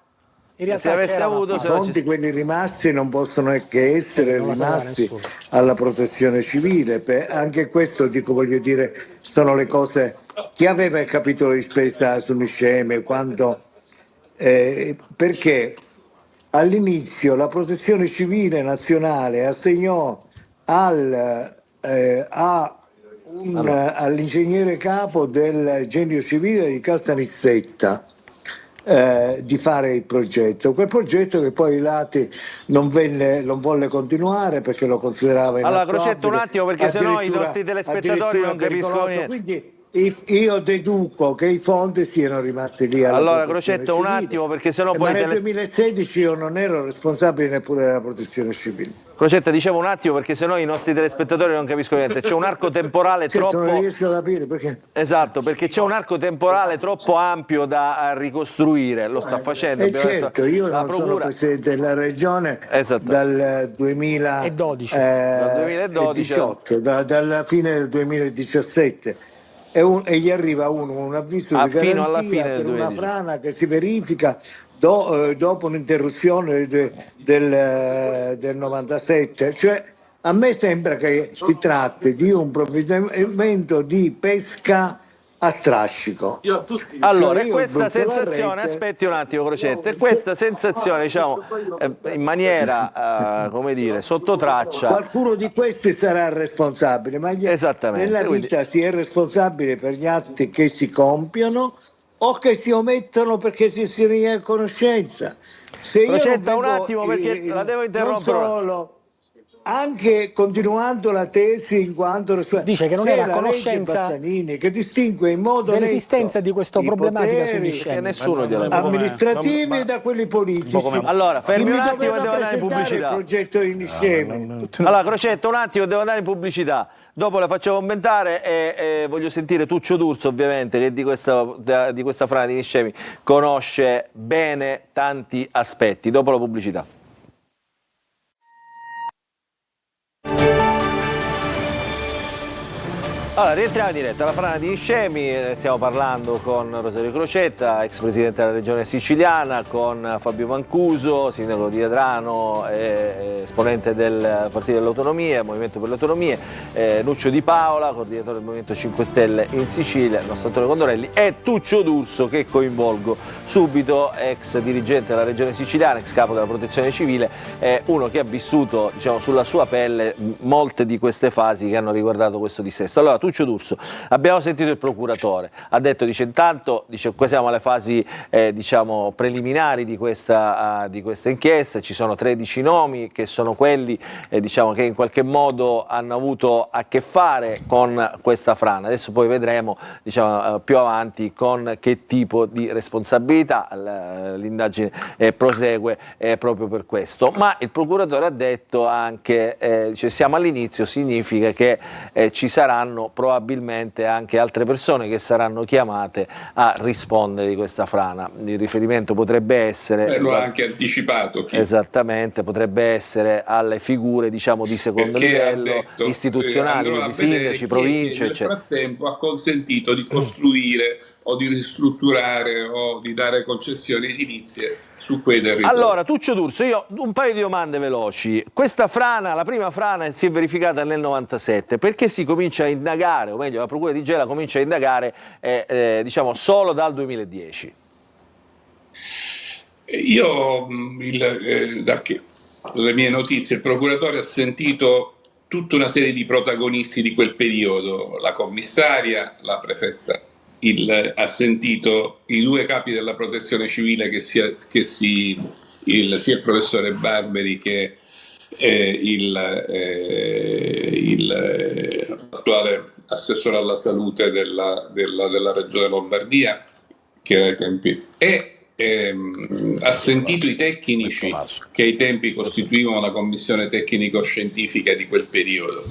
In realtà Se avesse c'era avuto... I se no fondi, ci- quelli rimasti, non possono che essere non lo sapeva rimasti nessuno. alla protezione civile. Anche questo, dico, voglio dire, sono le cose. Chi aveva il capitolo di spesa su Niscemi, quando perché all'inizio la protezione civile nazionale assegnò all'ingegnere capo del genio civile di Caltanissetta di fare il progetto, quel progetto che poi Lati non volle continuare perché lo considerava Allora, inattuabile, Crocetto, un attimo, perché sennò i addirittura- nostri telespettatori non addirittura capiscono pericoloso. niente. Quindi io deduco che i fondi siano rimasti lì alla Allora, protezione Crocetto, un civile. attimo, perché sennò Ma poi nel 2016 io non ero responsabile neppure della protezione civile. Crocetta, dicevo un attimo, perché sennò i nostri telespettatori non capiscono niente. C'è un arco temporale Certo, troppo... non riesco a capire perché. Esatto, perché c'è un arco temporale troppo ampio da ricostruire, lo sta facendo. E abbiamo detto, certo, io la non sono Procura... Presidente della Regione Esatto. dal 2012, Dal 2012, 18, dalla fine del 2017 e gli arriva un avviso di fino alla garanzia fine del per una 2010. frana che si verifica dopo un'interruzione del 97, cioè a me sembra che si tratti di un provvedimento di pesca a strascico. Allora, Cioè, io questa butto la sensazione, rete- aspetti un attimo Crocetta, e questa sensazione, diciamo, in maniera, come dire, sotto traccia... Qualcuno di questi sarà responsabile, ma Esattamente, nella quindi- vita si è responsabile per gli atti che si compiono o che si omettono perché si è a conoscenza. Se io Crocetta, non un vengo- attimo, perché la devo non interrompere. solo, anche continuando la tesi in quanto Dice che non c'è era a la legge conoscenza Bassanini che distingue in modo dell'esistenza netto di questa i problematica su poteri Niscemi. Che nessuno glielo amministrativi da quelli politici. Allora, fermi Chi un mi attimo, doveva devo andare in presentare pubblicità. il progetto di Niscemi. Allora, Crocetta, un attimo, devo andare in pubblicità. Dopo le faccio commentare e voglio sentire Tuccio D'Urso, ovviamente, che di questa frana di Niscemi conosce bene tanti aspetti. Dopo la pubblicità. Allora, rientriamo in diretta alla frana di Niscemi, stiamo parlando con Rosario Crocetta, ex presidente della regione siciliana, con Fabio Mancuso, sindaco di Adrano, esponente del Partito delle Autonomie, Movimento per le Autonomie, Nuccio Di Paola, coordinatore del Movimento 5 Stelle in Sicilia, il nostro Antonio Condorelli, e Tuccio D'Urso, che coinvolgo subito, ex dirigente della regione siciliana, ex capo della protezione civile, uno che ha vissuto, diciamo, sulla sua pelle molte di queste fasi che hanno riguardato questo dissesto. Allora, Tuccio D'Urso, abbiamo sentito il procuratore, ha detto, intanto qua siamo alle fasi diciamo preliminari di questa inchiesta, ci sono 13 nomi che sono quelli diciamo che in qualche modo hanno avuto a che fare con questa frana. Adesso poi vedremo diciamo più avanti con che tipo di responsabilità l'indagine prosegue proprio per questo. Ma il procuratore ha detto anche, dice, siamo all'inizio, significa che ci saranno probabilmente anche altre persone che saranno chiamate a rispondere di questa frana. Il riferimento potrebbe essere... lo ha anche anticipato. Esattamente, potrebbe essere alle figure diciamo di secondo livello, istituzionali, quindi sindaci, province, nel frattempo ha consentito di costruire o di ristrutturare o di dare concessioni edilizie su quei territori. Allora, Tuccio D'Urso, io un paio di domande veloci. Questa frana, la prima frana si è verificata nel 97, perché si comincia a indagare, o meglio la Procura di Gela comincia a indagare diciamo solo dal 2010? Io, dalle mie notizie, il procuratore ha sentito tutta una serie di protagonisti di quel periodo, la commissaria, la prefetta, ha sentito i due capi della protezione civile, sia il professore Barberi che l'attuale assessore alla salute della regione Lombardia, che era ai tempi, ha sentito i tecnici che ai tempi costituivano la commissione tecnico-scientifica di quel periodo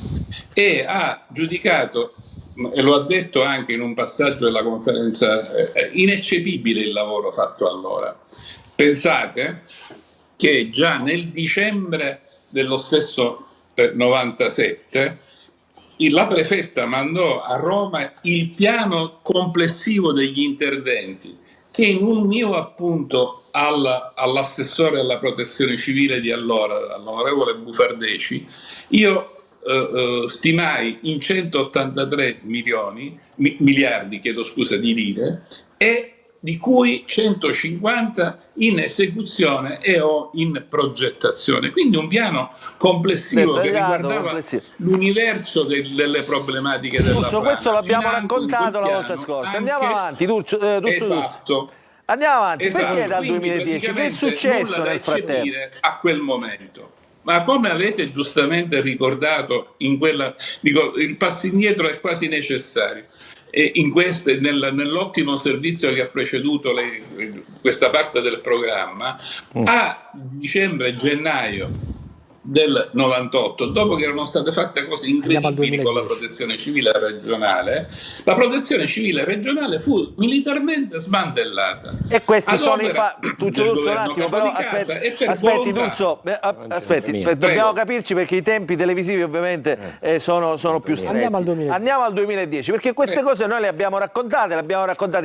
e ha giudicato, e lo ha detto anche in un passaggio della conferenza, ineccepibile il lavoro fatto allora. Pensate che già nel dicembre dello stesso 97 la prefetta mandò a Roma il piano complessivo degli interventi, che in un mio appunto all'assessore alla protezione civile di allora, all'onorevole Bufardeci, io stimai in 183 miliardi di lire, e di cui 150 in esecuzione e o in progettazione. Quindi un piano complessivo che riguardava l'universo delle problematiche della frana. Questo l'abbiamo raccontato la volta scorsa. Andiamo avanti, Esatto. Andiamo avanti, Esatto. perché dal 2010? Che è successo nel frattempo? A quel momento. Ma come avete giustamente ricordato, il passo indietro è quasi necessario. E nell'ottimo servizio che ha preceduto questa parte del programma, a dicembre-gennaio del 98, dopo che erano state fatte cose incredibili con la protezione civile regionale, la protezione civile regionale fu militarmente smantellata. E questi sono i fatti. Tuccio D'Urso, un attimo, però aspetti, dobbiamo capirci, perché i tempi televisivi ovviamente sono più stretti. Andiamo al 2010, perché queste cose noi le abbiamo raccontate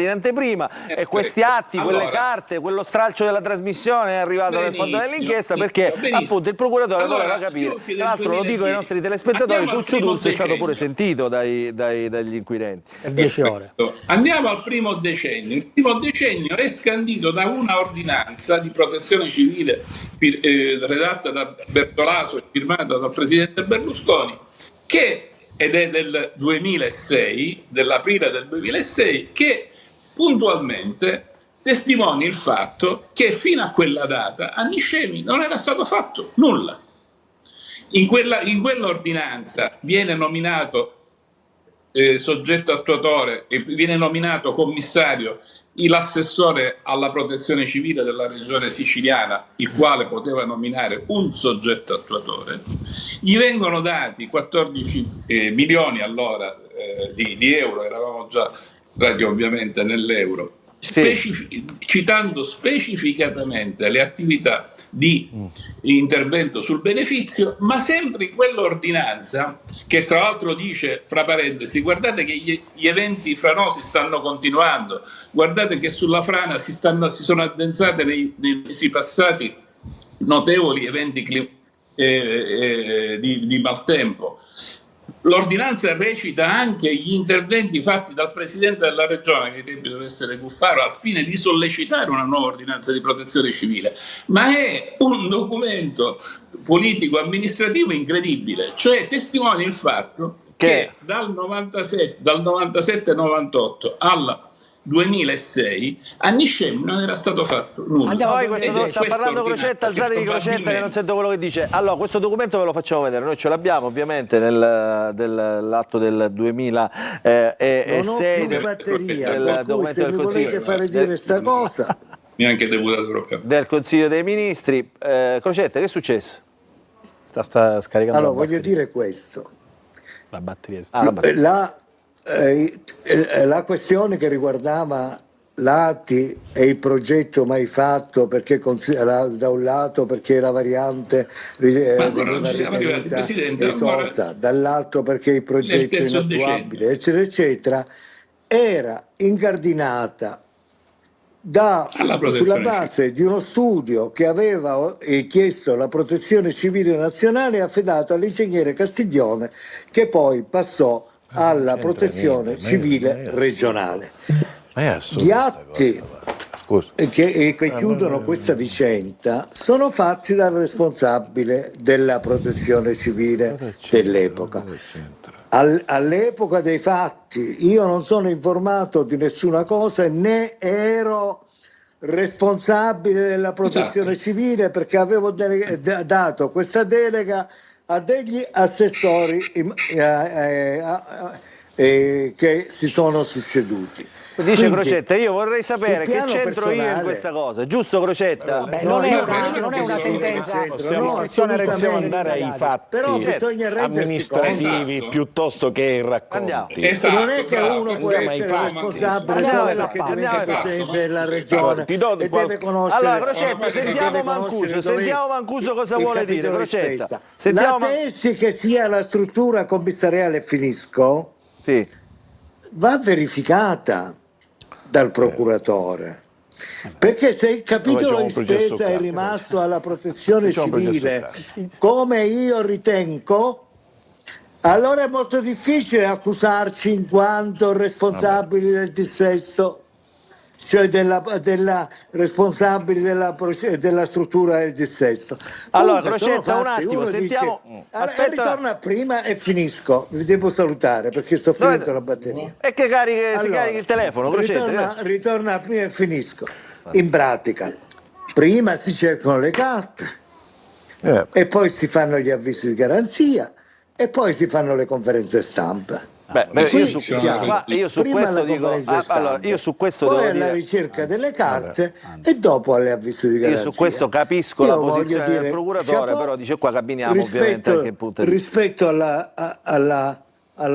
in anteprima, e questi atti, quelle carte, quello stralcio della trasmissione è arrivato nel fondo dell'inchiesta, perché appunto il procuratore voleva capire. Tra l'altro lo dico ai nostri telespettatori, Tuccio D'Urso è stato pure sentito dagli inquirenti. Per 10 ore. Andiamo al primo decennio. Il primo decennio è scandito da una ordinanza di protezione civile redatta da Bertolaso e firmata dal presidente Berlusconi, ed è del 2006, dell'aprile del 2006, che puntualmente testimonia il fatto che fino a quella data a Niscemi non era stato fatto nulla. In quell'ordinanza viene nominato soggetto attuatore e viene nominato commissario l'assessore alla protezione civile della regione siciliana, il quale poteva nominare un soggetto attuatore. Gli vengono dati 14 milioni allora di euro, eravamo già entrati ovviamente nell'euro, citando specificatamente le attività di intervento sul beneficio, ma sempre in quell'ordinanza, che tra l'altro dice, fra parentesi, guardate che gli eventi franosi stanno continuando, guardate che sulla frana si sono addensate nei mesi passati notevoli eventi di maltempo. L'ordinanza recita anche gli interventi fatti dal presidente della regione, che ai tempi deve essere Cuffaro, al fine di sollecitare una nuova ordinanza di protezione civile, ma è un documento politico amministrativo incredibile, cioè testimonia il fatto che dal 97-98 al 2006 a Niscemi non era stato fatto nulla. Poi questo sta parlando Crocetta, alzatevi Crocetta che non sento quello che dice. Allora, questo documento ve lo facciamo vedere, noi ce l'abbiamo ovviamente nell'atto del 2006 del batteria, del documento del Consiglio. Volete fare dire sta cosa? Neanche deputato europeo. Del Consiglio dei Ministri. Crocetta, che è successo? Sta scaricando Allora, voglio dire questo. la batteria. La questione che riguardava l'ATI e il progetto mai fatto, perché da un lato perché la variante veniva ritenuta esosa, dall'altro perché il progetto è inattuabile, eccetera, eccetera, era incardinata sulla base di uno studio che aveva chiesto la protezione civile nazionale e affidato all'ingegnere Castiglione, che poi passò alla protezione civile regionale. Gli atti che chiudono questa vicenda sono fatti dal responsabile della protezione civile dell'epoca. All'epoca dei fatti io non sono informato di nessuna cosa, né ero responsabile della protezione civile, perché avevo dato questa delega a degli assessori che si sono succeduti. Dice Quindi, Crocetta, io vorrei sapere che c'entro io in personale, questa cosa, giusto Crocetta? Beh, non è una sentenza di iscrizione Possiamo regionale. andare ai fatti però bisogna rendersi amministrativi conto. piuttosto che ai racconti. Esatto, non è che bravo. uno può Andiamo ai essere fatti. responsabile Andiamo solo ai perché fatti, diventa andiamo ai presidente della regione e deve conoscere. Allora Crocetta, sentiamo Mancuso cosa vuole dire, Crocetta. La tesi che sia la struttura commissariale, finisco, Sì. va verificata dal procuratore, perché se il capitolo di spesa è rimasto alla protezione civile come io ritengo, allora è molto difficile accusarci in quanto responsabili del dissesto, cioè della responsabili della struttura del dissesto. Allora Comunque, Crocetta, sono un fatti, attimo, uno sentiamo. dice, Aspetta, ritorna prima e finisco, vi devo salutare perché sto finendo la batteria. E che si carichi il telefono, Crocetta. Ritorna prima e finisco. In pratica, prima si cercano le carte e poi si fanno gli avvisi di garanzia e poi si fanno le conferenze stampa. Io su questo dico, allora, io su questo poi devo alla dire, ricerca delle carte e dopo alle avvisi di garanzia. io su questo capisco la posizione del procuratore, però dice qua camminiamo ovviamente anche in punto di vista. Rispetto alla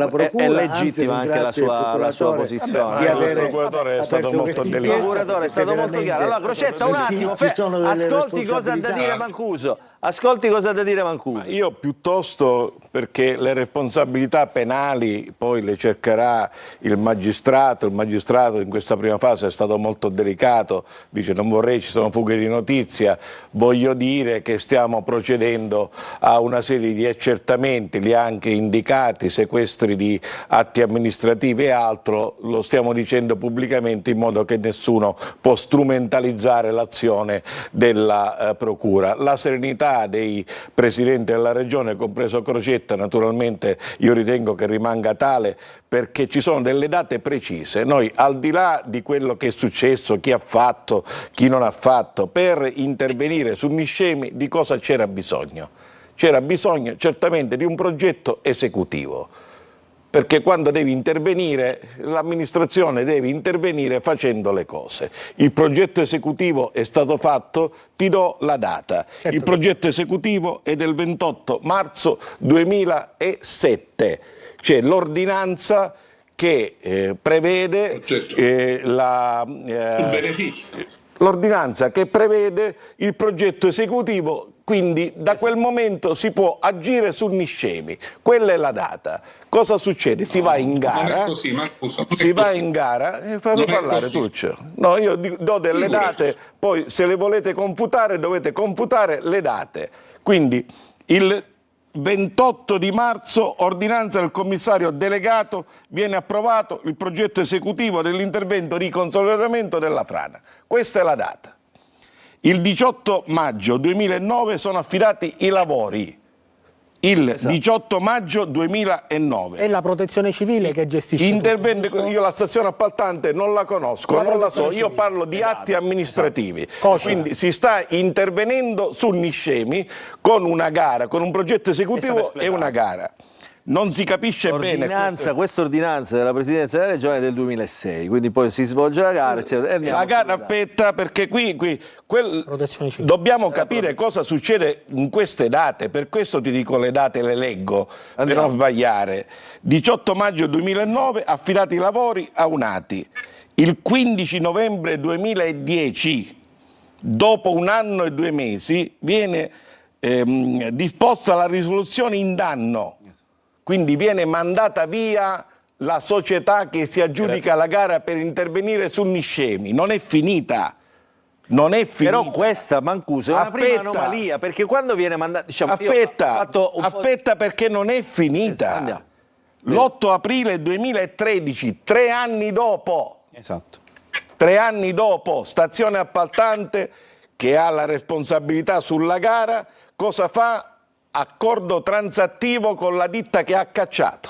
procura, è legittima anche la sua posizione. Il procuratore è stato molto delicato. Il procuratore è stato molto chiaro. Allora Crocetta, un attimo, ascolti cosa ha da dire Mancuso. Ascolti cosa ha da dire Mancuso. Io piuttosto, perché le responsabilità penali poi le cercherà il magistrato in questa prima fase è stato molto delicato, dice non vorrei ci sono fughe di notizia, voglio dire che stiamo procedendo a una serie di accertamenti, li ha anche indicati, sequestri di atti amministrativi e altro, lo stiamo dicendo pubblicamente in modo che nessuno può strumentalizzare l'azione della procura. La serenità dei presidenti della regione, compreso Crocetta, naturalmente io ritengo che rimanga tale perché ci sono delle date precise. Noi al di là di quello che è successo, chi ha fatto, chi non ha fatto, per intervenire su Niscemi di cosa c'era bisogno? C'era bisogno certamente di un progetto esecutivo. Perché quando devi intervenire, l'amministrazione deve intervenire facendo le cose. Il progetto esecutivo è stato fatto, ti do la data. Il progetto esecutivo è del 28 marzo 2007, c'è l'ordinanza che prevede l'ordinanza che prevede il progetto esecutivo. Quindi da quel momento si può agire su Niscemi, quella è la data. Cosa succede? Si va in gara, fammi parlare Tuccio. No, io do delle date, poi se le volete confutare dovete confutare le date. Quindi il 28 di marzo, ordinanza del commissario delegato, viene approvato il progetto esecutivo dell'intervento di consolidamento della frana. Questa è la data. Il 18 maggio 2009 sono affidati i lavori il 18 maggio 2009. È la protezione civile che gestisce Intervenne, tutto, io la stazione appaltante non la conosco, non la so, io parlo di atti amministrativi. Quindi si sta intervenendo su Niscemi con una gara, con un progetto esecutivo e una gara. Non si capisce bene. Questa ordinanza della Presidenza della Regione è del 2006, quindi poi si svolge la gara. La gara aspetta, perché dobbiamo capire cosa succede in queste date, per questo ti dico le date, le leggo, per non sbagliare. 18 maggio 2009, affidati i lavori a Unati. Il 15 novembre 2010, dopo 1 anno e 2 mesi, viene disposta la risoluzione in danno. Quindi viene mandata via la società che si aggiudica la gara per intervenire su Niscemi. Non è finita. Non è finita. Però questa, Mancuso, è una prima anomalia, perché quando viene mandata... Diciamo, aspetta perché non è finita. L'8 aprile 2013, 3 anni dopo. Esatto. 3 anni dopo, stazione appaltante che ha la responsabilità sulla gara, cosa fa? Accordo transattivo con la ditta che ha cacciato.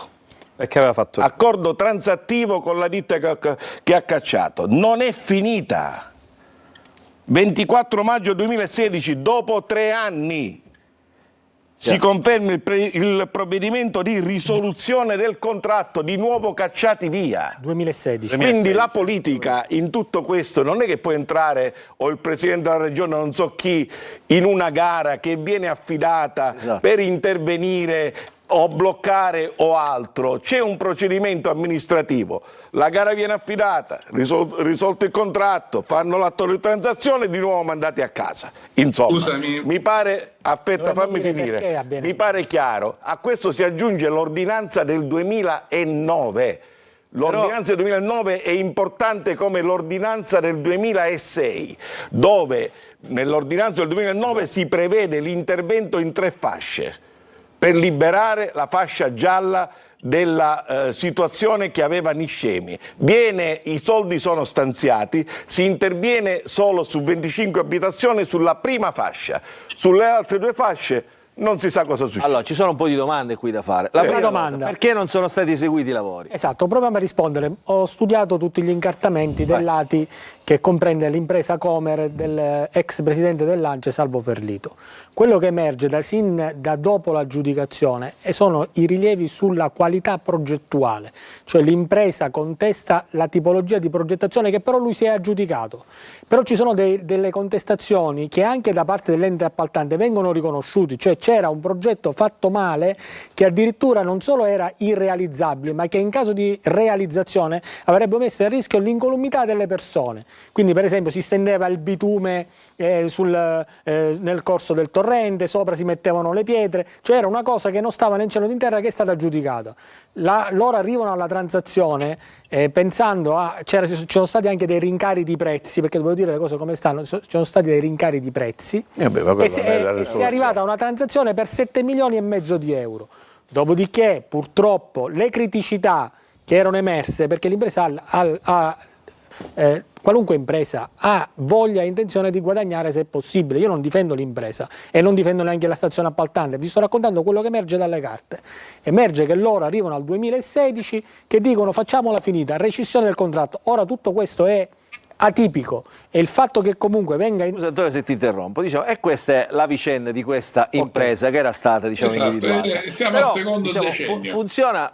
Perché aveva fatto? Accordo transattivo con la ditta che ha cacciato. Non è finita. 24 maggio 2016, dopo 3 anni, si conferma il provvedimento di risoluzione del contratto, di nuovo cacciati via. 2016. Quindi la politica in tutto questo non è che può entrare, o il Presidente della Regione, non so chi, in una gara che viene affidata per intervenire o bloccare o altro. C'è un procedimento amministrativo, la gara viene affidata, risolto il contratto, fanno l'atto di transazione e di nuovo mandati a casa. Insomma, scusami, mi pare, aspetta, fammi finire, mi pare chiaro. A questo si aggiunge l'ordinanza del 2009. L'ordinanza del 2009 è importante come l'ordinanza del 2006, dove nell'ordinanza del 2009 si prevede l'intervento in 3 fasce per liberare la fascia gialla della situazione che aveva Niscemi. I soldi sono stanziati, si interviene solo su 25 abitazioni sulla prima fascia, sulle altre 2 fasce non si sa cosa succede. Allora, ci sono un po' di domande qui da fare. La prima domanda: perché non sono stati eseguiti i lavori? Esatto, proviamo a rispondere. Ho studiato tutti gli incartamenti dell'ATI che comprende l'impresa Comer dell'ex presidente dell'ANCE Salvo Ferlito. Quello che emerge da dopo l'aggiudicazione sono i rilievi sulla qualità progettuale, cioè l'impresa contesta la tipologia di progettazione che però lui si è aggiudicato. Però ci sono delle contestazioni che anche da parte dell'ente appaltante vengono riconosciuti, cioè c'era un progetto fatto male che addirittura non solo era irrealizzabile, ma che in caso di realizzazione avrebbe messo a rischio l'incolumità delle persone. Quindi per esempio si stendeva il bitume nel corso del torrente, sopra si mettevano le pietre, cioè era una cosa che non stava nel cielo di terra, che è stata aggiudicata. Loro arrivano alla transazione pensando ci sono stati anche dei rincari di prezzi, perché devo dire le cose come stanno, ci sono stati dei rincari di prezzi e si è arrivata a una transazione per 7,5 milioni di euro. Dopodiché purtroppo le criticità che erano emerse, perché l'impresa qualunque impresa ha voglia e intenzione di guadagnare se è possibile. Io non difendo l'impresa e non difendo neanche la stazione appaltante, vi sto raccontando quello che emerge dalle carte. Emerge che loro arrivano al 2016 che dicono facciamola finita, rescissione del contratto. Ora tutto questo è atipico e il fatto che comunque venga... Scusa Antonio se ti interrompo, diciamo, e questa è la vicenda di questa impresa che era stata individuata. Siamo al secondo decennio. Funziona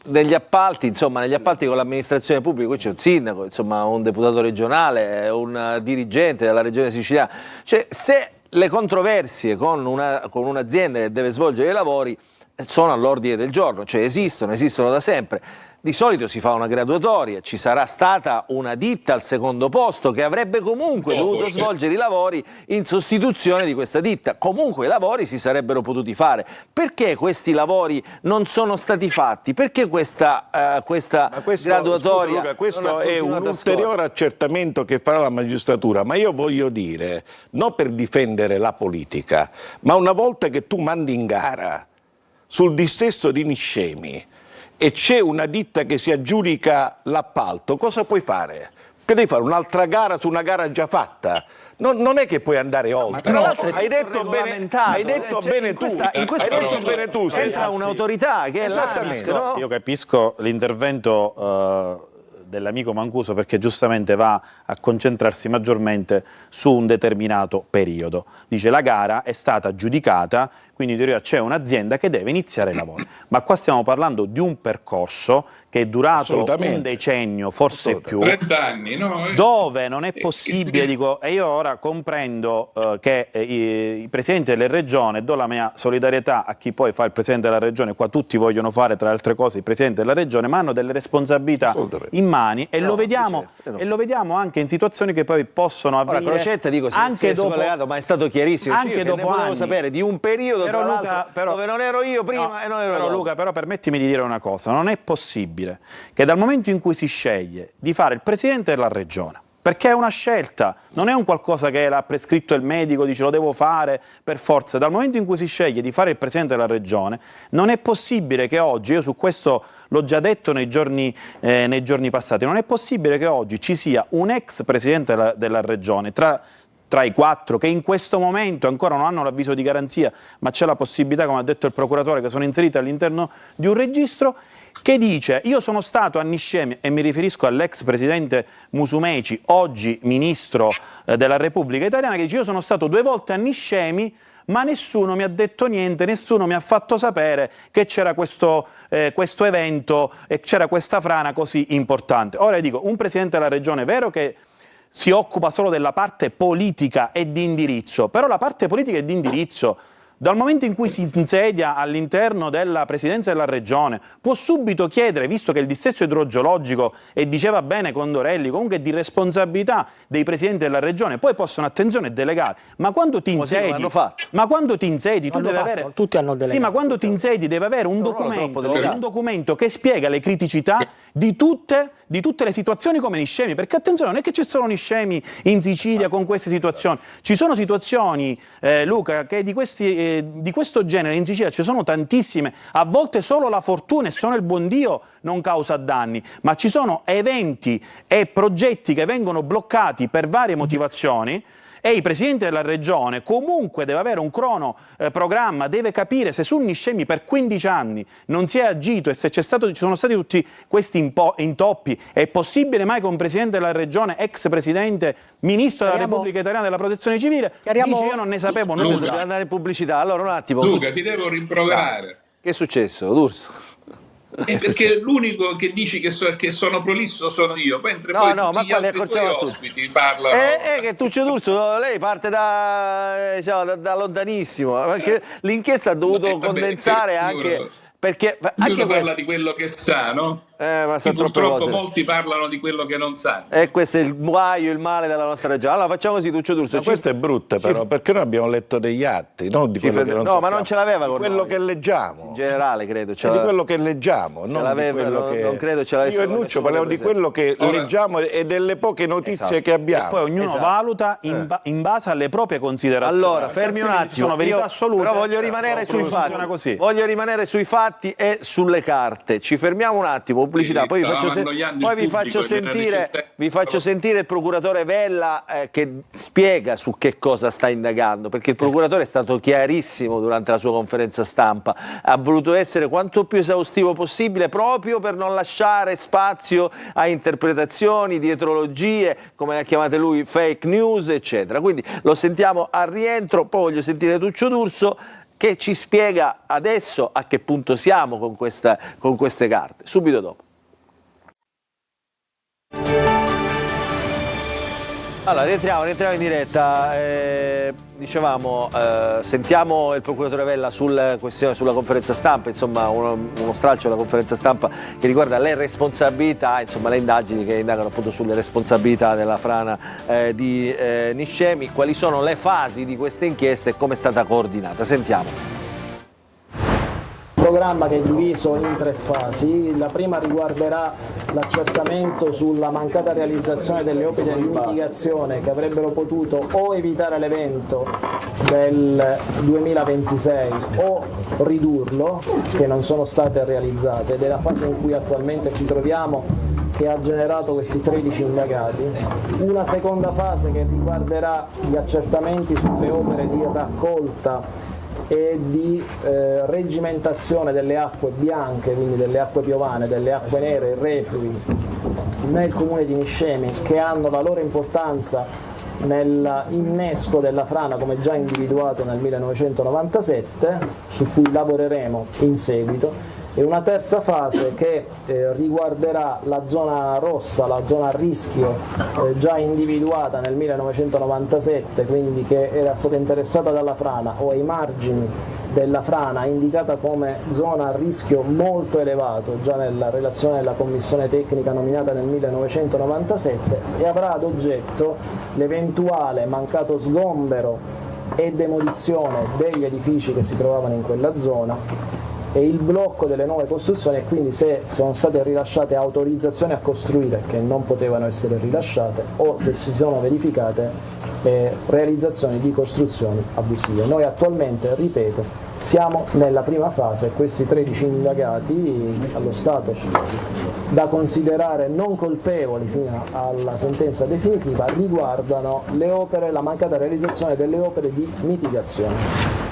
negli appalti, insomma, negli appalti con l'amministrazione pubblica, qui c'è un sindaco, insomma, un deputato regionale, un dirigente della regione siciliana, cioè se le controversie con un'azienda che deve svolgere i lavori sono all'ordine del giorno, cioè esistono da sempre. Di solito si fa una graduatoria, ci sarà stata una ditta al secondo posto che avrebbe comunque dovuto svolgere i lavori in sostituzione di questa ditta. Comunque i lavori si sarebbero potuti fare. Perché questi lavori non sono stati fatti? Perché questa graduatoria? Luca, questo è un ulteriore accertamento che farà la magistratura, ma io voglio dire, non per difendere la politica, ma una volta che tu mandi in gara sul dissesto di Niscemi e c'è una ditta che si aggiudica l'appalto, cosa puoi fare? Che devi fare un'altra gara su una gara già fatta? Non è che puoi andare oltre. Tra l'altro hai detto bene tu. Entra un'autorità che è esattamente. l'ANAC, no? Io capisco l'intervento dell'amico Mancuso, perché giustamente va a concentrarsi maggiormente su un determinato periodo. Dice la gara è stata giudicata, quindi in teoria c'è un'azienda che deve iniziare i lavori. Ma qua stiamo parlando di un percorso che è durato un decennio, forse più, 30 anni, no? Dove non è possibile, dico, e io ora comprendo che i presidenti delle regioni, do la mia solidarietà a chi poi fa il presidente della regione, qua tutti vogliono fare tra le altre cose il presidente della regione, ma hanno delle responsabilità in mani e lo vediamo anche in situazioni che poi possono avvenire. Ora Crocetta anche dopo, collegato, ma è stato chiarissimo, anche dopo volevo anni sapere di un periodo però, Luca, dove non ero io prima e non ero dopo. Luca, però permettimi di dire una cosa, non è possibile che dal momento in cui si sceglie di fare il presidente della regione, perché è una scelta, non è un qualcosa che l'ha prescritto il medico, dice lo devo fare per forza, dal momento in cui si sceglie di fare il presidente della regione, non è possibile che oggi, io su questo l'ho già detto nei giorni passati, non è possibile che oggi ci sia un ex presidente della regione tra i 4 che in questo momento ancora non hanno l'avviso di garanzia, ma c'è la possibilità, come ha detto il procuratore, che sono inseriti all'interno di un registro, che dice io sono stato a Niscemi, e mi riferisco all'ex presidente Musumeci, oggi ministro della Repubblica Italiana, che dice io sono stato 2 volte a Niscemi, ma nessuno mi ha detto niente, nessuno mi ha fatto sapere che c'era questo evento e c'era questa frana così importante. Ora dico, un presidente della regione, è vero che si occupa solo della parte politica e di indirizzo, però la parte politica e di indirizzo, dal momento in cui si insedia all'interno della presidenza della regione, può subito chiedere, visto che il dissesto idrogeologico, e diceva bene Condorelli, comunque è di responsabilità dei presidenti della regione, poi possono, attenzione, delegare, ma quando ti insedi, tu devi avere, tutti hanno delegato. Sì, ma quando ti insedi deve avere un documento che spiega le criticità di tutte le situazioni come Niscemi, perché attenzione, non è che ci sono Niscemi in Sicilia con queste situazioni, ci sono situazioni, Luca, che di questo genere in Sicilia ci sono tantissime, a volte solo la fortuna e solo il buon Dio non causa danni, ma ci sono eventi e progetti che vengono bloccati per varie motivazioni, e il presidente della regione comunque deve avere un cronoprogramma, deve capire se su Niscemi per 15 anni non si è agito e se ci sono stati tutti questi intoppi. È possibile mai che un presidente della regione, ex presidente, ministro della Repubblica Italiana della Protezione Civile, dice io non ne sapevo nulla? Deve andare in pubblicità. Allora un attimo. Luca, ti devo rimproverare. Che è successo, D'Urso? Perché l'unico che dici che sono prolisso sono io, mentre no, poi no, tutti gli altri tuoi ospiti parlano. Che Tuccio D'Urso, lei parte da lontanissimo, perché l'inchiesta ha dovuto condensare anche... Perché parla di quello che sa, no? Ma purtroppo molti parlano di quello che non sanno. E questo è il guaio, il male della nostra regione. Allora facciamo così, Tuccio D'Urso. Ma questo è brutto però, perché noi abbiamo letto degli atti, non di quello che non sappiamo. Ma non ce l'aveva con quello che leggiamo. In generale, credo. Di quello che leggiamo, non di quello che... Non credo ce l'avesse. Io e Nuccio parliamo di quello che leggiamo e delle poche notizie che abbiamo. E poi ognuno valuta in base alle proprie considerazioni. Allora, fermi un attimo. Sono verità assolute. Però voglio rimanere sui fatti. Voglio rimanere sui fatti e sulle carte. Ci fermiamo un attimo, pubblicità, poi vi faccio sentire il procuratore Vella che spiega su che cosa sta indagando, perché il procuratore è stato chiarissimo durante la sua conferenza stampa, ha voluto essere quanto più esaustivo possibile proprio per non lasciare spazio a interpretazioni, dietrologie, come le ha chiamate lui, fake news, eccetera. Quindi lo sentiamo al rientro, poi voglio sentire Tuccio D'Urso che ci spiega adesso a che punto siamo con queste carte, subito dopo. Allora, rientriamo in diretta, dicevamo, sentiamo il procuratore Vella sulla conferenza stampa, insomma uno stralcio della conferenza stampa che riguarda le responsabilità, insomma le indagini che indagano appunto sulle responsabilità della frana di Niscemi, quali sono le fasi di queste inchieste e come è stata coordinata. Sentiamo. Programma che è diviso in 3 fasi. La prima riguarderà l'accertamento sulla mancata realizzazione delle opere di mitigazione che avrebbero potuto o evitare l'evento del 2026 o ridurlo, che non sono state realizzate, ed è la fase in cui attualmente ci troviamo, che ha generato questi 13 indagati, una seconda fase che riguarderà gli accertamenti sulle opere di raccolta e di regimentazione delle acque bianche, quindi delle acque piovane, delle acque nere, reflui nel comune di Niscemi, che hanno la loro importanza nell'innesco della frana come già individuato nel 1997, su cui lavoreremo in seguito, e una terza fase che riguarderà la zona rossa, la zona a rischio già individuata nel 1997, quindi che era stata interessata dalla frana o ai margini della frana, indicata come zona a rischio molto elevato già nella relazione della commissione tecnica nominata nel 1997, e avrà ad oggetto l'eventuale mancato sgombero e demolizione degli edifici che si trovavano in quella zona e il blocco delle nuove costruzioni, e quindi se sono state rilasciate autorizzazioni a costruire che non potevano essere rilasciate o se si sono verificate realizzazioni di costruzioni abusive. Noi attualmente, ripeto, siamo nella prima fase. Questi 13 indagati allo Stato da considerare non colpevoli fino alla sentenza definitiva riguardano le opere, la mancata realizzazione delle opere di mitigazione.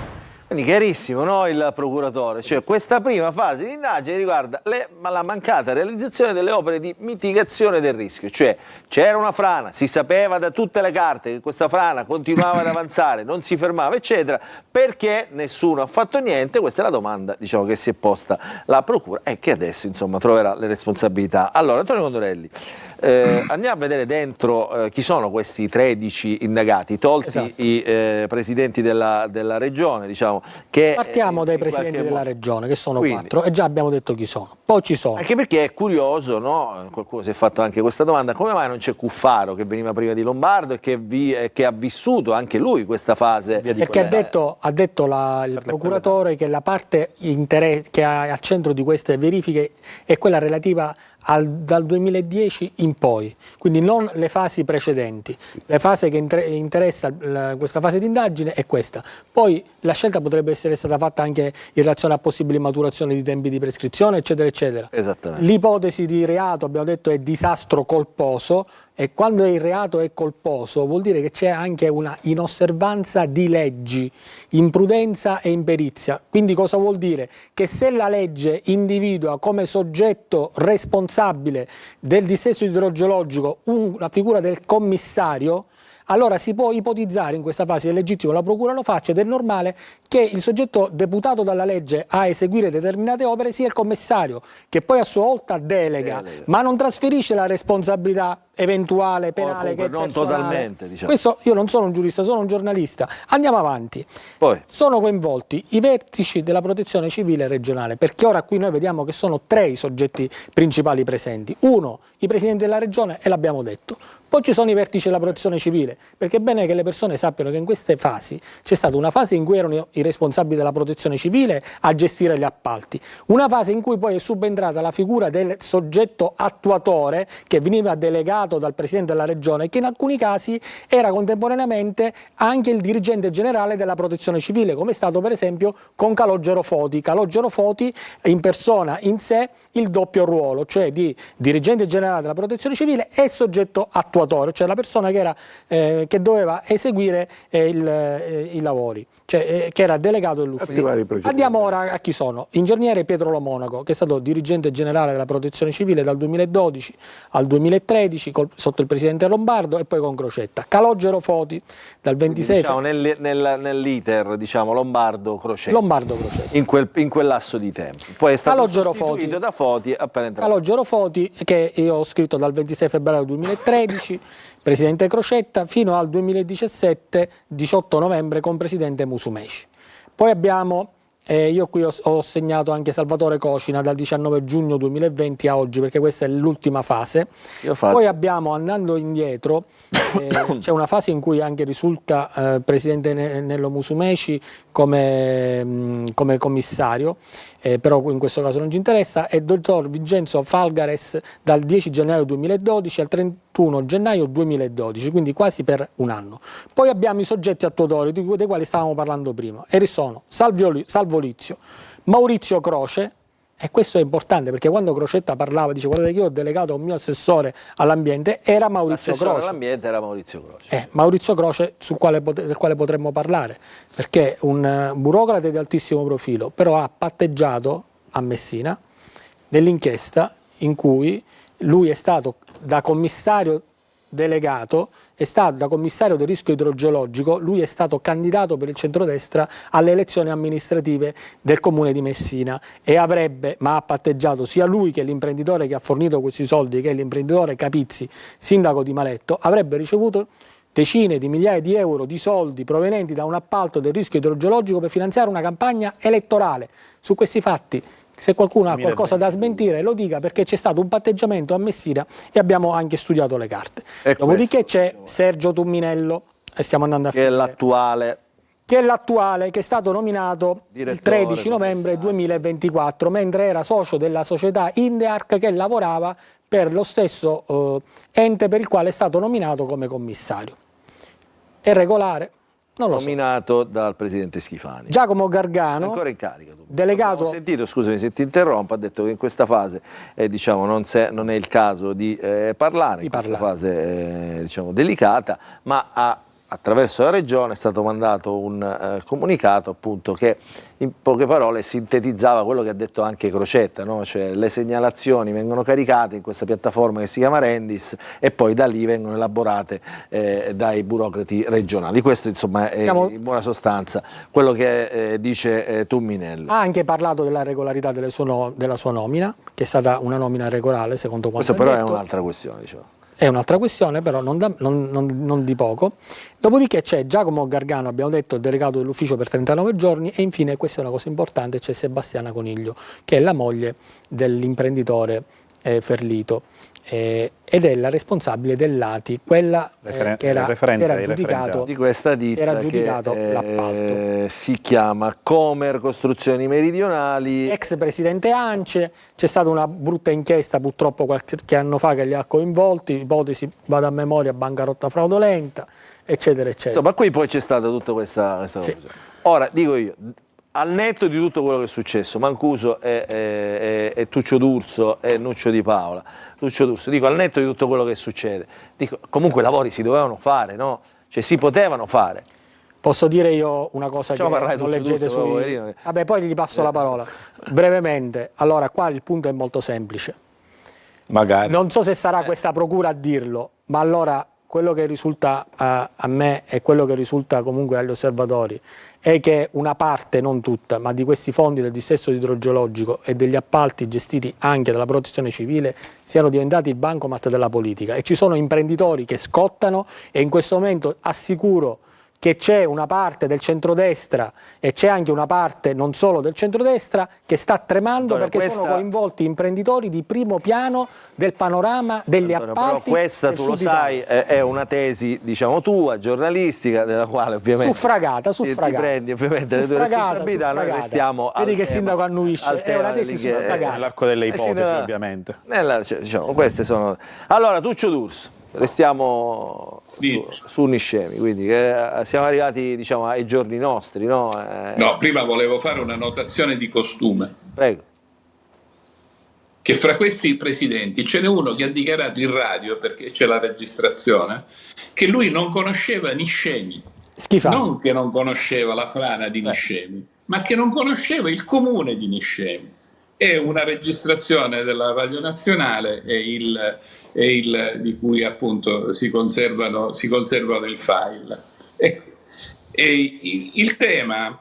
Quindi chiarissimo, no, il procuratore, cioè questa prima fase di indagine riguarda la mancata realizzazione delle opere di mitigazione del rischio, cioè c'era una frana, si sapeva da tutte le carte che questa frana continuava ad avanzare, non si fermava eccetera, perché nessuno ha fatto niente? Questa è la domanda, diciamo, che si è posta la procura e che adesso insomma troverà le responsabilità. Allora, Antonio Condorelli, andiamo a vedere dentro chi sono questi 13 indagati, tolti esatto. i presidenti della regione, diciamo. Che partiamo dai presidenti della regione, che sono quindi 4, e già abbiamo detto chi sono. Poi ci sono. Anche perché è curioso, no? Qualcuno si è fatto anche questa domanda: come mai non c'è Cuffaro, che veniva prima di Lombardo e che ha vissuto anche lui questa fase? Perché ha detto il procuratore che la parte che ha al centro di queste verifiche è quella relativa dal 2010 in poi, quindi non le fasi precedenti. La fase che interessa questa fase di indagine è questa. Poi la scelta potrebbe essere stata fatta anche in relazione a possibili maturazioni di tempi di prescrizione, eccetera, eccetera. Esattamente. L'ipotesi di reato, abbiamo detto, è disastro colposo, e quando il reato è colposo vuol dire che c'è anche una inosservanza di leggi, imprudenza e imperizia. Quindi cosa vuol dire? Che se la legge individua come soggetto responsabile del dissesto idrogeologico la figura del commissario, allora si può ipotizzare in questa fase, è legittimo la procura lo faccia, ed è normale che il soggetto deputato dalla legge a eseguire determinate opere sia il commissario, che poi a sua volta delega. Ma non trasferisce la responsabilità eventuale penale, che è non personale. totalmente, diciamo. Questo, io non sono un giurista, sono un giornalista. Andiamo avanti. Poi sono coinvolti i vertici della protezione civile regionale, perché ora qui noi vediamo che sono 3 i soggetti principali presenti. 1, i presidenti della regione, e l'abbiamo detto. Poi ci sono i vertici della protezione civile, perché è bene che le persone sappiano che in queste fasi c'è stata una fase in cui erano i responsabili della protezione civile a gestire gli appalti, una fase in cui poi è subentrata la figura del soggetto attuatore, che veniva delegato dal presidente della regione, che in alcuni casi era contemporaneamente anche il dirigente generale della protezione civile, come è stato per esempio con Calogero Foti. Calogero Foti in persona, in sé, il doppio ruolo, cioè di dirigente generale della protezione civile e soggetto attuatore, cioè la persona che doveva eseguire i lavori, cioè che era delegato dell'ufficio. Andiamo ora a chi sono. Ingegnere Pietro Lo Monaco, che è stato dirigente generale della protezione civile dal 2012 al 2013 sotto il presidente Lombardo e poi con Crocetta. Calogero Foti dal 26. Diciamo nell'iter, diciamo Lombardo-Crocetta. Lombardo-Crocetta. In quel lasso di tempo. Poi è stato Calogero sostituito da Foti appena entrato. Calogero Foti, che io ho scritto dal 26 febbraio 2013, presidente Crocetta, fino al 2017, 18 novembre, con presidente Musumeci. Poi abbiamo, io qui ho segnato anche Salvatore Cocina dal 19 giugno 2020 a oggi, perché questa è l'ultima fase. Poi abbiamo, andando indietro, c'è una fase in cui anche risulta presidente Nello Musumeci come commissario, però in questo caso non ci interessa, e dottor Vincenzo Falgares dal 10 gennaio 2012 al 31 gennaio 2012, quindi quasi per un anno. Poi abbiamo i soggetti attuatori dei quali stavamo parlando prima, e sono Salvo Lizio, Maurizio Croce, E questo è importante, perché quando Crocetta parlava, dice guardate che io ho delegato un mio assessore all'ambiente, era Maurizio L'assessore Croce. all'ambiente era Maurizio Croce. Maurizio Croce del quale potremmo parlare, perché è un burocrate di altissimo profilo, però ha patteggiato a Messina nell'inchiesta in cui lui è stato da commissario delegato, è stato da commissario del rischio idrogeologico, lui è stato candidato per il centrodestra alle elezioni amministrative del comune di Messina e avrebbe, ma ha patteggiato sia lui che l'imprenditore che ha fornito questi soldi, che è l'imprenditore Capizzi, sindaco di Maletto, avrebbe ricevuto decine di migliaia di euro di soldi provenienti da un appalto del rischio idrogeologico per finanziare una campagna elettorale. Su questi fatti, se qualcuno ha qualcosa da smentire, lo dica, perché c'è stato un patteggiamento a Messina e abbiamo anche studiato le carte. Dopodiché c'è Sergio Tumminello, e stiamo andando a finire, che è l'attuale, che è stato nominato il 13 novembre 2024, mentre era socio della società Indearc che lavorava per lo stesso ente per il quale è stato nominato come commissario. È regolare? Non lo nominato dal presidente Schifani. Giacomo Gargano, ancora in carica. Delegato. Ho sentito, scusami se ti interrompo, ha detto che in questa fase diciamo, non è il caso di parlare, in questa fase diciamo, delicata, ma attraverso la Regione è stato mandato un comunicato appunto che in poche parole sintetizzava quello che ha detto anche Crocetta, no? Cioè le segnalazioni vengono caricate in questa piattaforma che si chiama Rendis e poi da lì vengono elaborate dai burocrati regionali. Questo insomma è in buona sostanza quello che dice Tumminello. Ha anche parlato della regolarità della sua nomina, che è stata una nomina regolare secondo quanto questo però detto. È un'altra questione, diciamo. È un'altra questione, però non di poco. Dopodiché c'è Giacomo Gargano, abbiamo detto, delegato dell'ufficio per 39 giorni, e infine, questa è una cosa importante, c'è Sebastiana Coniglio, che è la moglie dell'imprenditore Ferlito, ed è la responsabile dell'ATI, quella che era aggiudicato di questa ditta l'appalto. Si chiama Comer Costruzioni Meridionali. Ex presidente ANCE, c'è stata una brutta inchiesta purtroppo qualche anno fa che li ha coinvolti, ipotesi, vado a memoria, bancarotta fraudolenta, eccetera, eccetera. Insomma, qui poi c'è stata tutta questa sì. cosa. Ora, dico io, al netto di tutto quello che è successo, Mancuso e Tuccio D'Urso e Nuccio Di Paola, Tuccio D'Urso, dico al netto di tutto quello che succede, dico, comunque i lavori si dovevano fare, no? Cioè si potevano fare. Posso dire io una cosa che non leggete sui... Vabbè, poi gli passo la parola. Brevemente, allora qua il punto è molto semplice. Magari. Non so se sarà questa procura a dirlo, ma allora quello che risulta a me e quello che risulta comunque agli osservatori è che una parte, non tutta, ma di questi fondi del dissesto idrogeologico e degli appalti gestiti anche dalla protezione civile siano diventati il bancomat della politica, e ci sono imprenditori che scottano, e in questo momento assicuro che c'è una parte del centrodestra e c'è anche una parte non solo del centrodestra che sta tremando, perché sono coinvolti imprenditori di primo piano del panorama degli appalti. Però questa, tu lo sai, è una tesi, diciamo, tua, giornalistica, della quale ovviamente suffragata. Ti prendi ovviamente le tue responsabilità, noi restiamo vedi che il sindaco annuisce, è una tesi suffragata. Nell'arco delle ipotesi, ovviamente. Diciamo, queste sono. Allora, Tuccio D'Urso, restiamo su Niscemi, quindi siamo arrivati, diciamo, ai giorni nostri, no? No, prima volevo fare una notazione di costume. Prego. Che fra questi presidenti ce n'è uno che ha dichiarato in radio, perché c'è la registrazione, che lui non conosceva Niscemi. Schifano. Non che non conosceva la frana di Niscemi, ma che non conosceva il comune di Niscemi. È una registrazione della Radio Nazionale di cui appunto si conservano il file. E il tema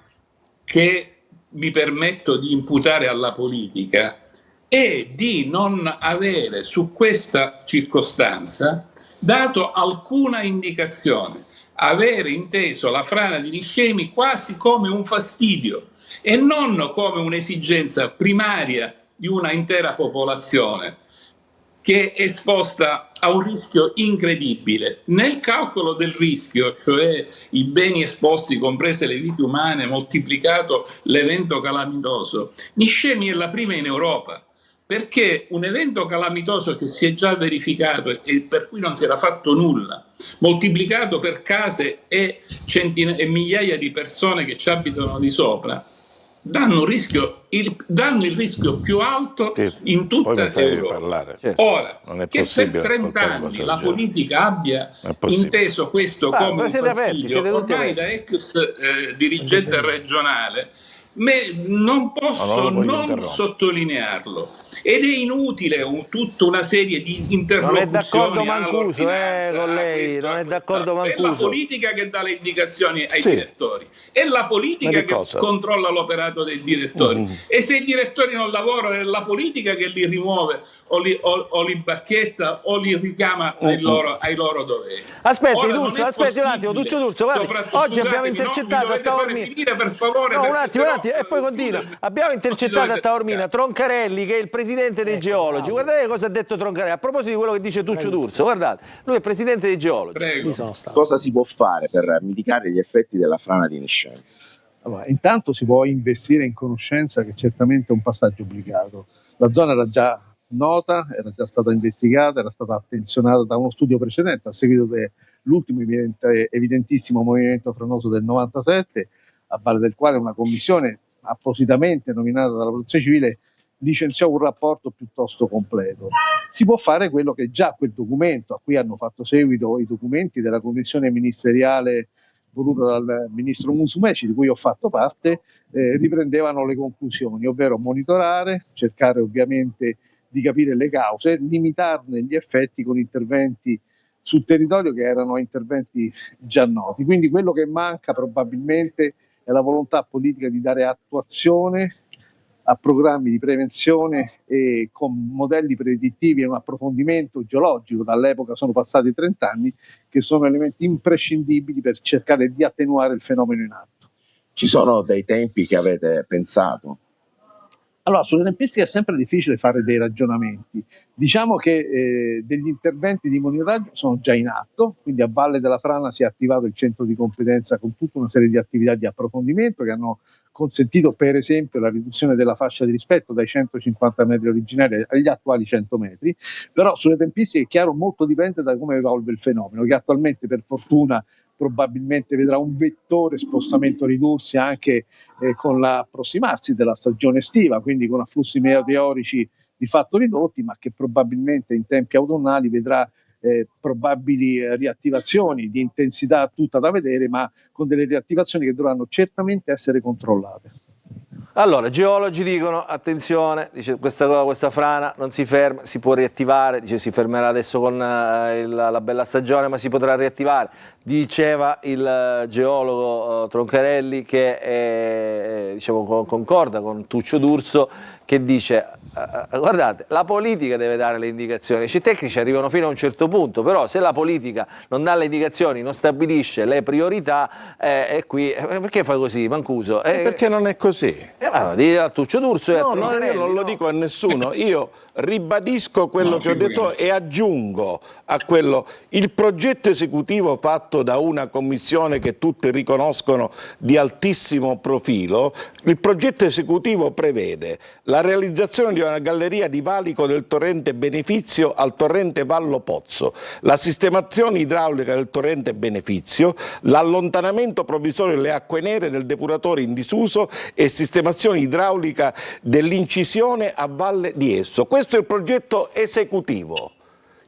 che mi permetto di imputare alla politica è di non avere su questa circostanza dato alcuna indicazione, avere inteso la frana di Niscemi quasi come un fastidio e non come un'esigenza primaria di una intera popolazione che è esposta a un rischio incredibile. Nel calcolo del rischio, cioè i beni esposti, comprese le vite umane, moltiplicato l'evento calamitoso, Niscemi è la prima in Europa, perché un evento calamitoso che si è già verificato e per cui non si era fatto nulla, moltiplicato per case e migliaia di persone che ci abitano di sopra, danno il rischio più alto in tutta Europa. Ora, che per 30 anni la politica abbia inteso questo come un fastidio, ormai da ex dirigente regionale, non posso non sottolinearlo, ed è inutile tutta una serie di interlocuzioni. Non è d'accordo Mancuso, con lei, non è d'accordo Mancuso. È la politica che dà le indicazioni ai direttori, è la politica che controlla l'operato dei direttori, e se i direttori non lavorano è la politica che li rimuove o li bacchetta o li richiama ai loro doveri. Aspetti un attimo, Duccio D'Urso, guardi, oggi abbiamo intercettato a Taormina, per favore, un attimo, e poi continua. Abbiamo intercettato a Taormina Troncarelli, che è il presidente dei geologi. Guardate cosa ha detto Troncarelli a proposito di quello che dice Duccio D'Urso. Guardate, lui è presidente dei geologi. Cosa si può fare per mitigare gli effetti della frana di Niscemi? Allora, intanto si può investire in conoscenza, che certamente è un passaggio obbligato. La zona era già nota, era già stata investigata, era stata attenzionata da uno studio precedente a seguito dell'ultimo evidentissimo movimento franoso del 97, a valle del quale una commissione appositamente nominata dalla Protezione Civile licenziò un rapporto piuttosto completo. Si può fare quello che già quel documento, a cui hanno fatto seguito i documenti della commissione ministeriale voluta dal ministro Musumeci, di cui ho fatto parte, riprendevano le conclusioni, ovvero monitorare, cercare ovviamente di capire le cause, limitarne gli effetti con interventi sul territorio che erano interventi già noti. Quindi quello che manca probabilmente è la volontà politica di dare attuazione a programmi di prevenzione e con modelli predittivi e un approfondimento geologico. Dall'epoca sono passati 30 anni, che sono elementi imprescindibili per cercare di attenuare il fenomeno in atto. Ci sono dei tempi che avete pensato? Allora, sulle tempistiche è sempre difficile fare dei ragionamenti. Diciamo che degli interventi di monitoraggio sono già in atto, quindi a valle della frana si è attivato il centro di competenza con tutta una serie di attività di approfondimento che hanno consentito per esempio la riduzione della fascia di rispetto dai 150 metri originari agli attuali 100 metri, però sulle tempistiche è chiaro molto dipende da come evolve il fenomeno, che attualmente per fortuna probabilmente vedrà un vettore spostamento ridursi anche con l'approssimarsi della stagione estiva, quindi con afflussi meteorici di fatto ridotti, ma che probabilmente in tempi autunnali vedrà probabili riattivazioni di intensità tutta da vedere, ma con delle riattivazioni che dovranno certamente essere controllate. Allora, geologi dicono, attenzione, dice, questa frana non si ferma, si può riattivare, dice si fermerà adesso con la bella stagione, ma si potrà riattivare. Diceva il geologo Troncarelli che diciamo, concorda con Tuccio D'Urso, che dice, guardate, la politica deve dare le indicazioni, i tecnici arrivano fino a un certo punto, però se la politica non dà le indicazioni, non stabilisce le priorità, qui, perché fa così, Mancuso? Perché non è così. Di Tuccio D'Urso e no, io non lo dico a nessuno, io ribadisco quello che ho detto e aggiungo a quello il progetto esecutivo fatto da una commissione che tutti riconoscono di altissimo profilo. Il progetto esecutivo prevede la realizzazione di una galleria di valico del torrente Benefizio al torrente Vallo Pozzo, la sistemazione idraulica del torrente Benefizio, l'allontanamento provvisorio delle acque nere del depuratore in disuso e sistemazione idraulica dell'incisione a valle di esso. Questo è il progetto esecutivo.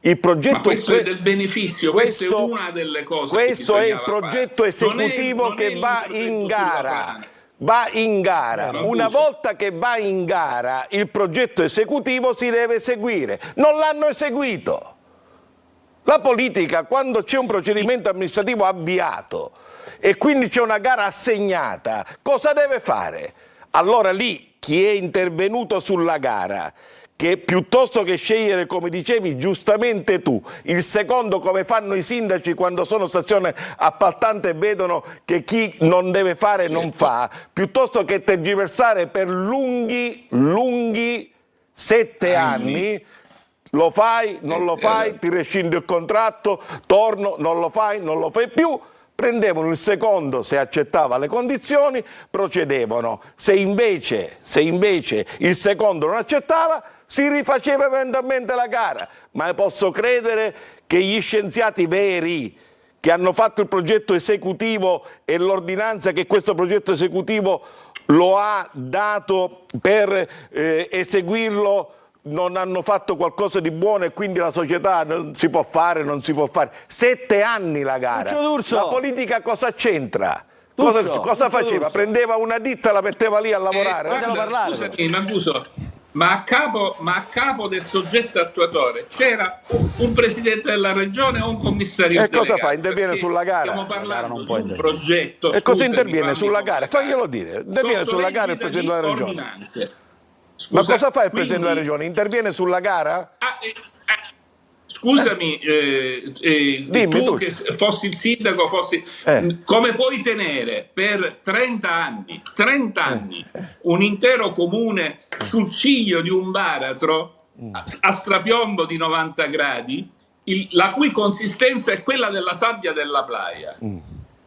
Il progetto, ma questo è del beneficio, questa è una delle cose. Questo è il progetto esecutivo che va in gara. Va in gara. Una volta che va in gara, il progetto esecutivo si deve eseguire. Non l'hanno eseguito. La politica, quando c'è un procedimento amministrativo avviato e quindi c'è una gara assegnata, cosa deve fare? Allora lì chi è intervenuto sulla gara, che piuttosto che scegliere, come dicevi giustamente tu, il secondo come fanno i sindaci quando sono stazione appaltante e vedono che chi non deve fare non fa, piuttosto che tergiversare per lunghi 7 anni, lo fai, non lo fai, ti rescindi il contratto, torno, non lo fai più. Prendevano il secondo se accettava le condizioni, procedevano. Se invece il secondo non accettava, si rifaceva eventualmente la gara. Ma posso credere che gli scienziati veri che hanno fatto il progetto esecutivo e l'ordinanza che questo progetto esecutivo lo ha dato per eseguirlo, non hanno fatto qualcosa di buono e quindi la società non si può fare, non si può fare. 7 anni la gara. La politica cosa c'entra? Cosa faceva? Prendeva una ditta e la metteva lì a lavorare? Scusami, Mancuso, ma a capo del soggetto attuatore c'era un presidente della regione o un commissario delegato? E cosa fa? Interviene sulla gara? Stiamo parlando di un progetto. E cosa interviene sulla gara? Faglielo dire. Interviene sulla gara il presidente della regione. Ma cosa fa il presidente della regione? Interviene sulla gara? Scusami, tu che fossi il sindaco, come puoi tenere per 30 anni un intero comune sul ciglio di un baratro a strapiombo di 90 gradi, la cui consistenza è quella della sabbia della playa?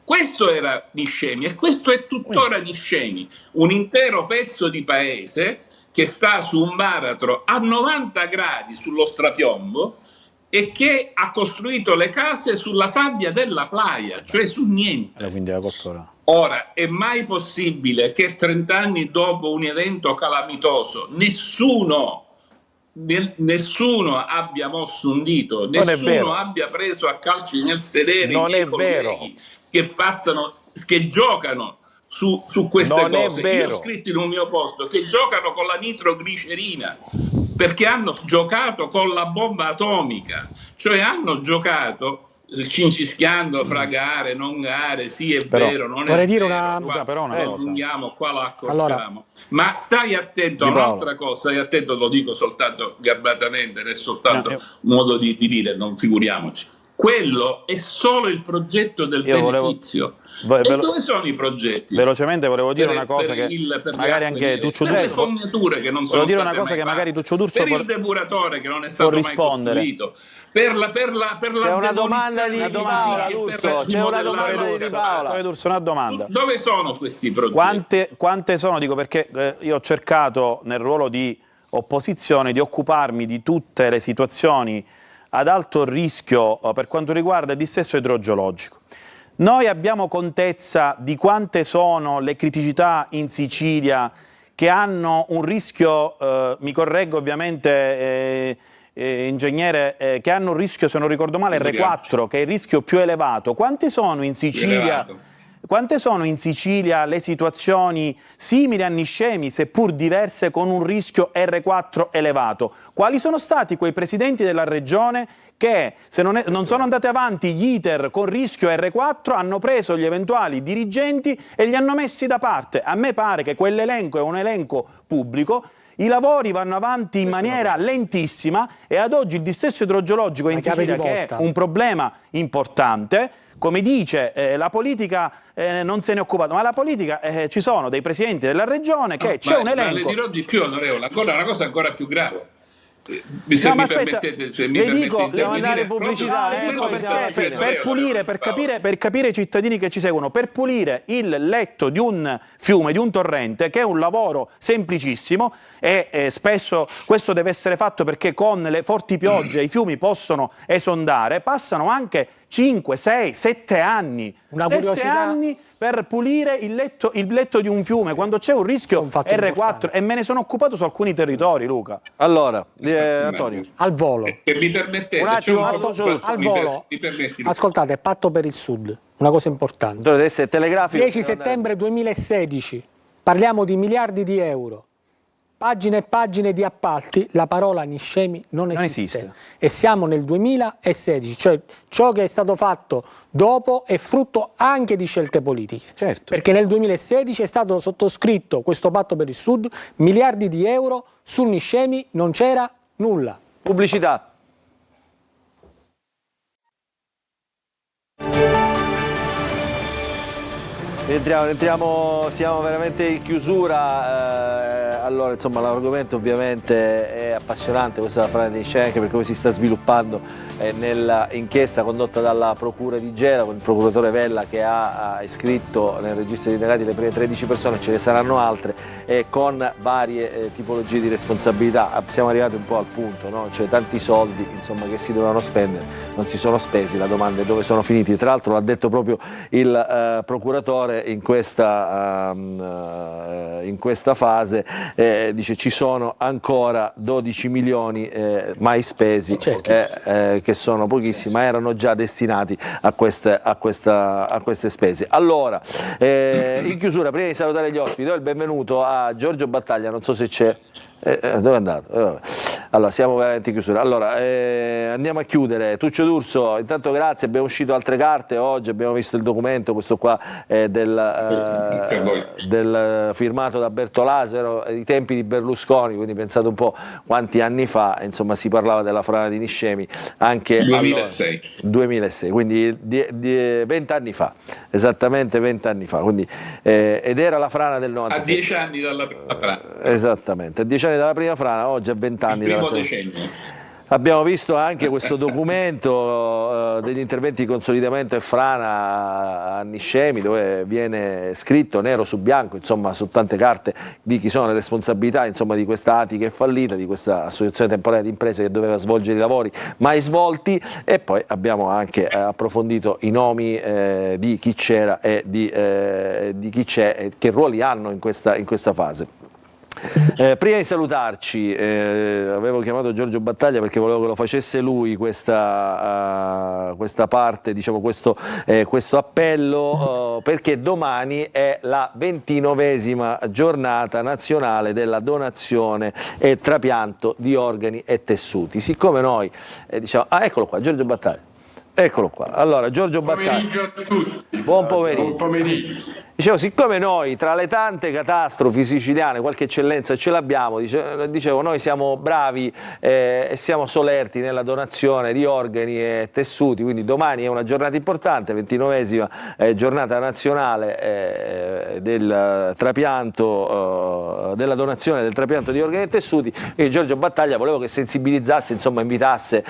Questo era Niscemi e questo è tuttora Niscemi, un intero pezzo di paese che sta su un baratro a 90 gradi sullo strapiombo e che ha costruito le case sulla sabbia della playa, cioè su niente. Ora, è mai possibile che 30 anni dopo un evento calamitoso nessuno abbia mosso un dito, nessuno abbia preso a calci nel sedere i miei colleghi che giocano su queste cose? Io ho scritto in un mio posto che giocano con la nitroglicerina perché hanno giocato con la bomba atomica, cioè hanno giocato cincischiando fra gare, non gare, sì è vero, non è vero, qua la accorciamo. Ma stai attento a un'altra cosa, stai attento, lo dico soltanto garbatamente, non è soltanto modo di dire, non figuriamoci. Quello è solo il progetto del beneficio. E dove sono i progetti? Velocemente volevo dire una cosa che magari anche Tuccio D'Urso, per le fognature che non sono state mai fatte, per il depuratore che non è stato mai costruito, per la c'è una domanda di Paola, c'è una domanda di Paola. Una domanda. Dove sono questi progetti? Quante sono? Dico perché io ho cercato nel ruolo di opposizione di occuparmi di tutte le situazioni ad alto rischio per quanto riguarda il dissesto idrogeologico. Noi abbiamo contezza di quante sono le criticità in Sicilia che hanno un rischio, mi correggo ovviamente ingegnere, che hanno un rischio, se non ricordo male, R4, che è il rischio più elevato. Quante sono in Sicilia? Quante sono in Sicilia le situazioni simili a Niscemi, seppur diverse, con un rischio R4 elevato? Quali sono stati quei presidenti della regione che, se non sono andati avanti gli iter con rischio R4, hanno preso gli eventuali dirigenti e li hanno messi da parte? A me pare che quell'elenco è un elenco pubblico. I lavori vanno avanti in maniera lentissima e ad oggi il dissesto idrogeologico in Sicilia, che è un problema importante, come dice la politica non se ne è occupata, ma la politica ci sono dei presidenti della regione che c'è un elenco. Ma le dirò di più, onorevole, ancora una cosa ancora più grave. Se mi permettete, devo andare in pubblicità per capire i cittadini che ci seguono, per pulire il letto di un fiume, di un torrente, che è un lavoro semplicissimo e spesso questo deve essere fatto perché con le forti piogge i fiumi possono esondare, passano anche 5, 6, 7 anni. Una 7 anni per pulire il letto di un fiume, quando c'è un rischio R4, e me ne sono occupato su alcuni territori, Luca. Allora, Antonio. Al volo. Se mi permettete, un attimo, al volo. Ascoltate, patto per il Sud, una cosa importante. Deve essere telegrafico. 10 settembre 2016, parliamo di miliardi di euro. Pagine e pagine di appalti, la parola Niscemi non esiste. E siamo nel 2016, cioè ciò che è stato fatto dopo è frutto anche di scelte politiche. Certo. Perché nel 2016 è stato sottoscritto questo patto per il Sud, miliardi di euro, sul Niscemi non c'era nulla. Pubblicità. Entriamo, siamo veramente in chiusura. Allora, insomma, l'argomento ovviamente è appassionante questa della frana di Niscemi, anche per come si sta sviluppando nell'inchiesta condotta dalla Procura di Gela, con il procuratore Vella che ha iscritto nel registro di indagati le prime 13 persone, ce ne saranno altre, con varie tipologie di responsabilità. Siamo arrivati un po' al punto, no? Cioè, tanti soldi, insomma, che si dovevano spendere non si sono spesi, la domanda è dove sono finiti. Tra l'altro l'ha detto proprio il procuratore in questa fase, dice ci sono ancora 12 milioni mai spesi, che sono pochissimi, ma erano già destinati a queste spese. Allora, in chiusura, prima di salutare gli ospiti, do il benvenuto a Giorgio Battaglia, non so se c'è. Dove è andato? Allora, siamo veramente in chiusura. Allora, andiamo a chiudere. Tuccio D'Urso, intanto grazie, abbiamo uscito altre carte oggi, abbiamo visto il documento, questo qua del firmato da Bertolaso, i tempi di Berlusconi, quindi pensate un po' quanti anni fa, insomma, si parlava della frana di Niscemi, anche 2006. Allora, 2006, quindi 20 anni fa, esattamente 20 anni fa, quindi, ed era la frana del 96. A 10 anni dalla prima frana. Esattamente, a 10 anni dalla prima frana, oggi a 20 anni dalla seconda. Decennio. Abbiamo visto anche questo documento degli interventi di consolidamento e frana a Niscemi, dove viene scritto nero su bianco, insomma, su tante carte, di chi sono le responsabilità, insomma, di questa ATI che è fallita, di questa associazione temporanea di imprese che doveva svolgere i lavori mai svolti, e poi abbiamo anche approfondito i nomi di chi c'era e di chi c'è e che ruoli hanno in questa fase. Prima di salutarci, avevo chiamato Giorgio Battaglia perché volevo che lo facesse lui questa parte, diciamo questo appello, perché domani è la 29esima giornata nazionale della donazione e trapianto di organi e tessuti. Siccome noi diciamo, eccolo qua, Giorgio Battaglia. Eccolo qua. Allora, Giorgio Battaglia. Buon pomeriggio a tutti. Buon pomeriggio. Buon pomeriggio. Dicevo, siccome noi tra le tante catastrofi siciliane qualche eccellenza ce l'abbiamo, dicevo, noi siamo bravi e siamo solerti nella donazione di organi e tessuti, quindi domani è una giornata importante, 29esima giornata nazionale del trapianto, della donazione del trapianto di organi e tessuti. Quindi Giorgio Battaglia volevo che sensibilizzasse, insomma, invitasse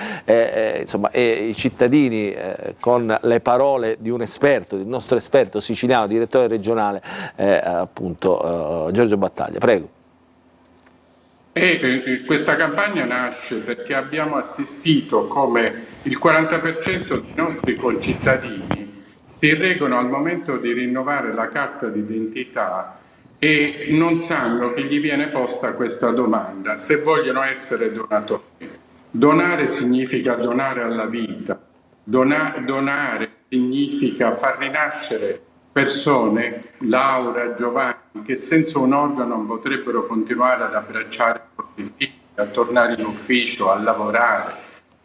i cittadini con le parole di un esperto, del nostro esperto siciliano, direttore regionale, appunto Giorgio Battaglia. Prego. Questa campagna nasce perché abbiamo assistito come il 40% dei nostri concittadini si reggono al momento di rinnovare la carta d'identità e non sanno che gli viene posta questa domanda: se vogliono essere donatori. Donare significa donare alla vita, donare significa far rinascere persone, Laura, Giovanni, che senza un organo non potrebbero continuare ad abbracciare i figli, a tornare in ufficio, a lavorare.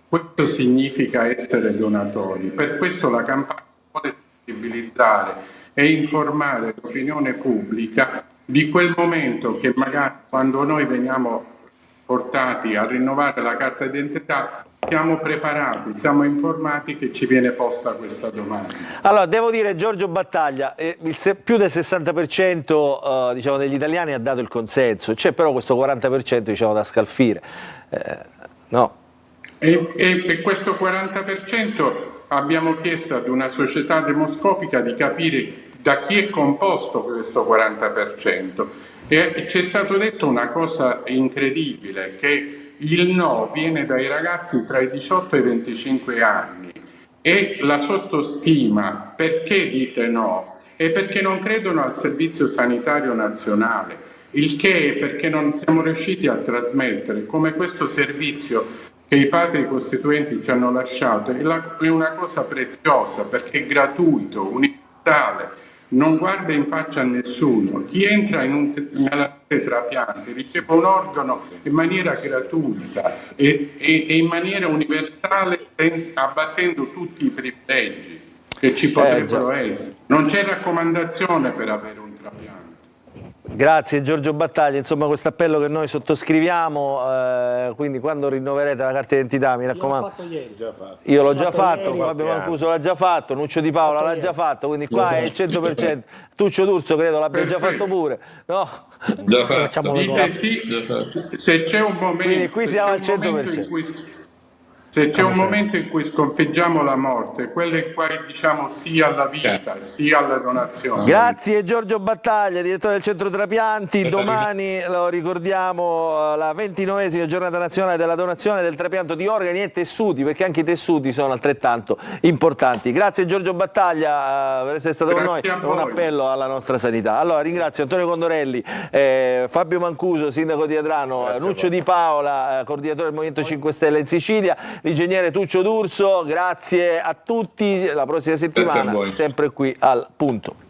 Questo significa essere donatori. Per questo la campagna vuole sensibilizzare e informare l'opinione pubblica di quel momento che magari quando noi veniamo portati a rinnovare la carta d'identità siamo preparati, siamo informati che ci viene posta questa domanda. Allora, devo dire, Giorgio Battaglia, più del 60% diciamo, degli italiani ha dato il consenso, c'è però questo 40% diciamo, da scalfire. No. E questo 40% abbiamo chiesto ad una società demoscopica di capire da chi è composto questo 40%. E ci è stato detto una cosa incredibile, che il no viene dai ragazzi tra i 18 e i 25 anni e la sottostima. Perché dite no? È perché non credono al Servizio Sanitario Nazionale, il che è perché non siamo riusciti a trasmettere come questo servizio che i padri costituenti ci hanno lasciato è una cosa preziosa, perché è gratuito, universale, non guarda in faccia a nessuno. Chi entra nella trapiante riceve un organo in maniera gratuita e in maniera universale, abbattendo tutti i privilegi che ci potrebbero essere. Non c'è raccomandazione per avere un trapianto. Grazie Giorgio Battaglia, insomma questo appello che noi sottoscriviamo, quindi quando rinnoverete la carta d'identità mi raccomando. Io l'ho già fatto, Fabio Mancuso l'ha già fatto, Nuccio Di Paola l'ha già fatto, quindi qua è il 100%. Tuccio D'Urso credo l'abbia già fatto pure, no? Già fatto. Dite sì, se c'è un momento, quindi qui siamo al 100%. Se c'è un momento in cui sconfiggiamo la morte, quello in cui diciamo sì alla vita, sì alla donazione. Grazie Giorgio Battaglia, direttore del Centro Trapianti. Domani, lo ricordiamo, la 29esima giornata nazionale della donazione del trapianto di organi e tessuti, perché anche i tessuti sono altrettanto importanti. Grazie Giorgio Battaglia per essere stato con noi, un appello alla nostra sanità. Allora ringrazio Antonio Condorelli, Fabio Mancuso, sindaco di Adrano, Nuccio Di Paola, coordinatore del Movimento 5 Stelle in Sicilia, l'ingegnere Tuccio D'Urso. Grazie a tutti, la prossima settimana sempre qui al Punto.